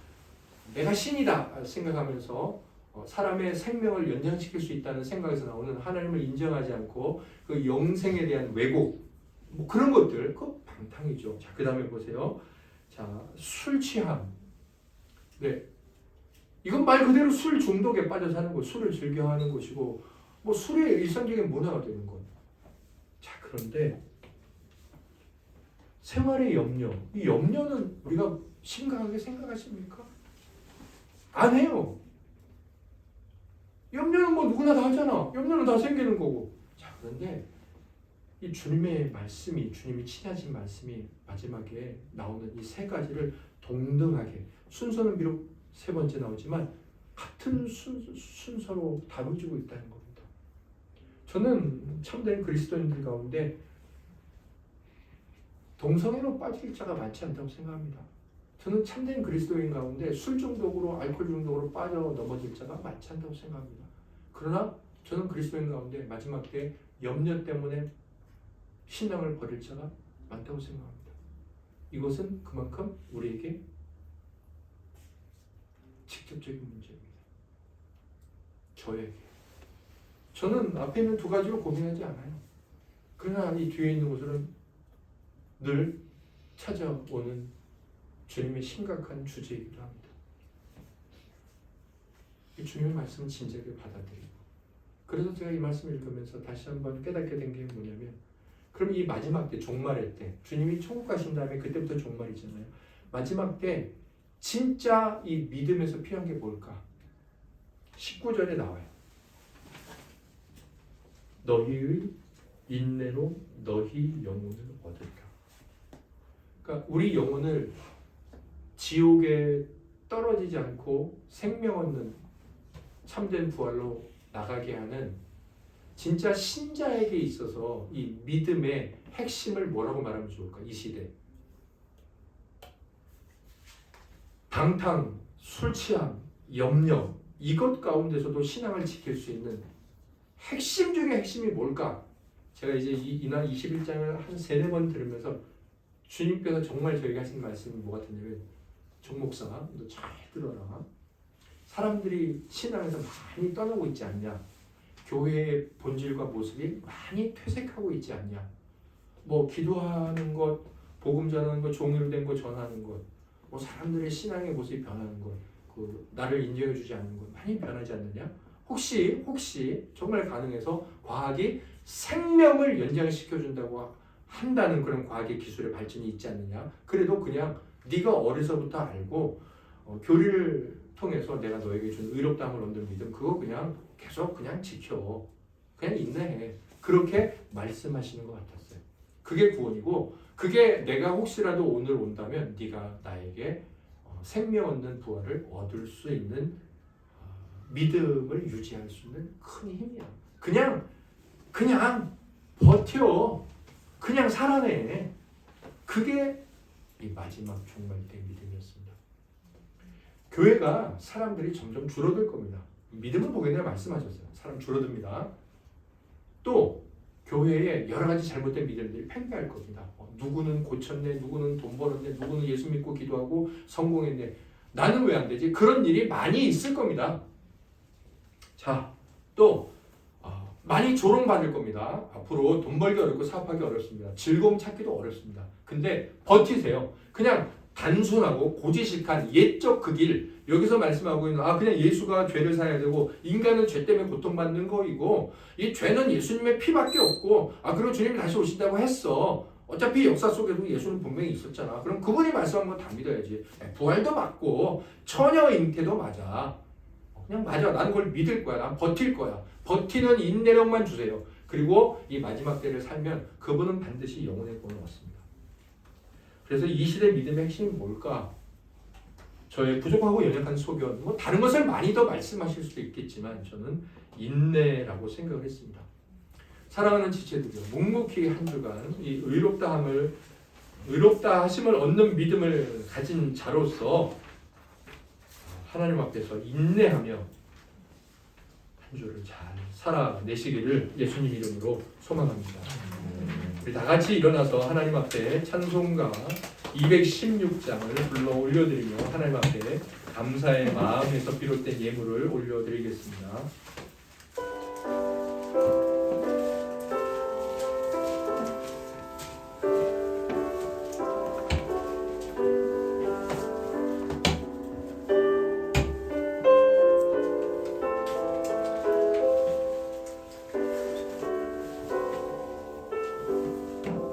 내가 신이다 생각하면서 사람의 생명을 연장시킬 수 있다는 생각에서 나오는 하나님을 인정하지 않고 그 영생에 대한 왜곡 그런 것들 그 방탕이죠. 자, 그 다음에 보세요. 자, 술 취함. 네, 이건 말 그대로 술 중독에 빠져 사는 것, 술을 즐겨하는 것이고 술의 일상적인 문화가 되는 것. 자, 그런데 생활의 염려, 이 염려는 우리가 심각하게 생각하십니까? 안 해요. 염려는 누구나 다 하잖아. 염려는 다 생기는 거고. 자, 그런데 이 주님의 말씀이, 주님이 친하신 말씀이 마지막에 나오는 이 3가지를 동등하게, 순서는 비록 3번째 나오지만 같은 순서로 다뤄지고 있다는 겁니다. 저는 참된 그리스도인들 가운데 동성애로 빠질 자가 많지 않다고 생각합니다. 저는 참된 그리스도인 가운데 술 중독으로, 알코올 중독으로 빠져 넘어질 자가 많지 않다고 생각합니다. 그러나 저는 그리스도인 가운데 마지막 때 염려 때문에 신앙을 버릴 자가 많다고 생각합니다. 이것은 그만큼 우리에게 직접적인 문제입니다. 저는 앞에 있는 2가지로 고민하지 않아요. 그러나 이 뒤에 있는 것들은 늘 찾아오는 주님의 심각한 주제이기도 합니다. 이 주님의 말씀을 진지하게 받아들이고, 그래서 제가 이 말씀을 읽으면서 다시 한번 깨닫게 된 게 뭐냐면, 그럼 이 마지막 때, 종말의 때, 주님이 천국 가신 다음에 그때부터 종말이잖아요. 마지막 때 진짜 이 믿음에서 필요한 게 뭘까? 19절에 나와요. 너희의 인내로 너희 영혼을 얻으리라. 그러니까 우리 영혼을 지옥에 떨어지지 않고 생명 얻는 참된 부활로 나가게 하는 진짜 신자에게 있어서 이 믿음의 핵심을 뭐라고 말하면 좋을까? 이 시대. 방탕, 술 취함, 염려 이것 가운데서도 신앙을 지킬 수 있는 핵심 중에 핵심이 뭘까? 제가 이제 이날 21장을 한 3-4번 들으면서 주님께서 정말 저에게 하신 말씀이 뭐 같았냐면 정 목사, 너 잘 들어라. 사람들이 신앙에서 많이 떠나고 있지 않냐? 교회의 본질과 모습이 많이 퇴색하고 있지 않냐? 뭐 기도하는 것, 복음 전하는 것, 종일된 것 전하는 것, 뭐 사람들의 신앙의 모습이 변하는 것, 그 나를 인정해주지 않는 것 많이 변하지 않느냐? 혹시 정말 가능해서 과학이 생명을 연장시켜준다고 한다는 그런 과학의 기술의 발전이 있지 않느냐? 그래도 그냥 네가 어려서부터 알고 교리를 통해서 내가 너에게 준 의롭다함을 얻는 믿음 그거 그냥 계속 그냥 지켜. 그냥 인내해. 그렇게 말씀하시는 것 같았어요. 그게 구원이고 그게 내가 혹시라도 오늘 온다면 네가 나에게 생명 얻는 부활을 얻을 수 있는 믿음을 유지할 수 있는 큰 힘이야. 그냥 버텨. 그냥 살아내. 그게 이 마지막 종말 때 믿음이었습니다. 교회가 사람들이 점점 줄어들 겁니다. 믿음을 보게 되면 말씀하셨어요. 사람 줄어듭니다. 또 교회에 여러 가지 잘못된 믿음들이 팽배할 겁니다. 누구는 고쳤네, 누구는 돈 벌었네, 누구는 예수 믿고 기도하고 성공했네. 나는 왜 안 되지? 그런 일이 많이 있을 겁니다. 자, 또 많이 조롱받을 겁니다. 앞으로 돈 벌기 어렵고 사업하기 어렵습니다. 즐거움 찾기도 어렵습니다. 근데 버티세요. 그냥 단순하고 고지식한 옛적 그 길, 여기서 말씀하고 있는 그냥 예수가 죄를 사야 되고 인간은 죄 때문에 고통받는 거이고 이 죄는 예수님의 피밖에 없고 그리고 주님이 다시 오신다고 했어. 어차피 역사 속에도 예수는 분명히 있었잖아. 그럼 그분이 말씀한 거 다 믿어야지. 부활도 맞고 처녀 잉태도 맞아. 그냥 맞아. 나는 그걸 믿을 거야. 난 버틸 거야. 버티는 인내력만 주세요. 그리고 이 마지막 때를 살면 그분은 반드시 영혼의 구원을 얻습니다. 그래서 이 시대 믿음의 핵심이 뭘까? 저의 부족하고 연약한 소견, 뭐 다른 것을 많이 더 말씀하실 수도 있겠지만 저는 인내라고 생각을 했습니다. 사랑하는 지체들이요, 묵묵히 한 주간 이 의롭다 하심을 얻는 믿음을 가진 자로서 하나님 앞에서 인내하며 한 주를 잘 살아내시기를 예수님 이름으로 소망합니다. 우리 다 같이 일어나서 하나님 앞에 찬송가 216장을 불러 올려드리며 하나님 앞에 감사의 마음에서 비롯된 예물을 올려드리겠습니다.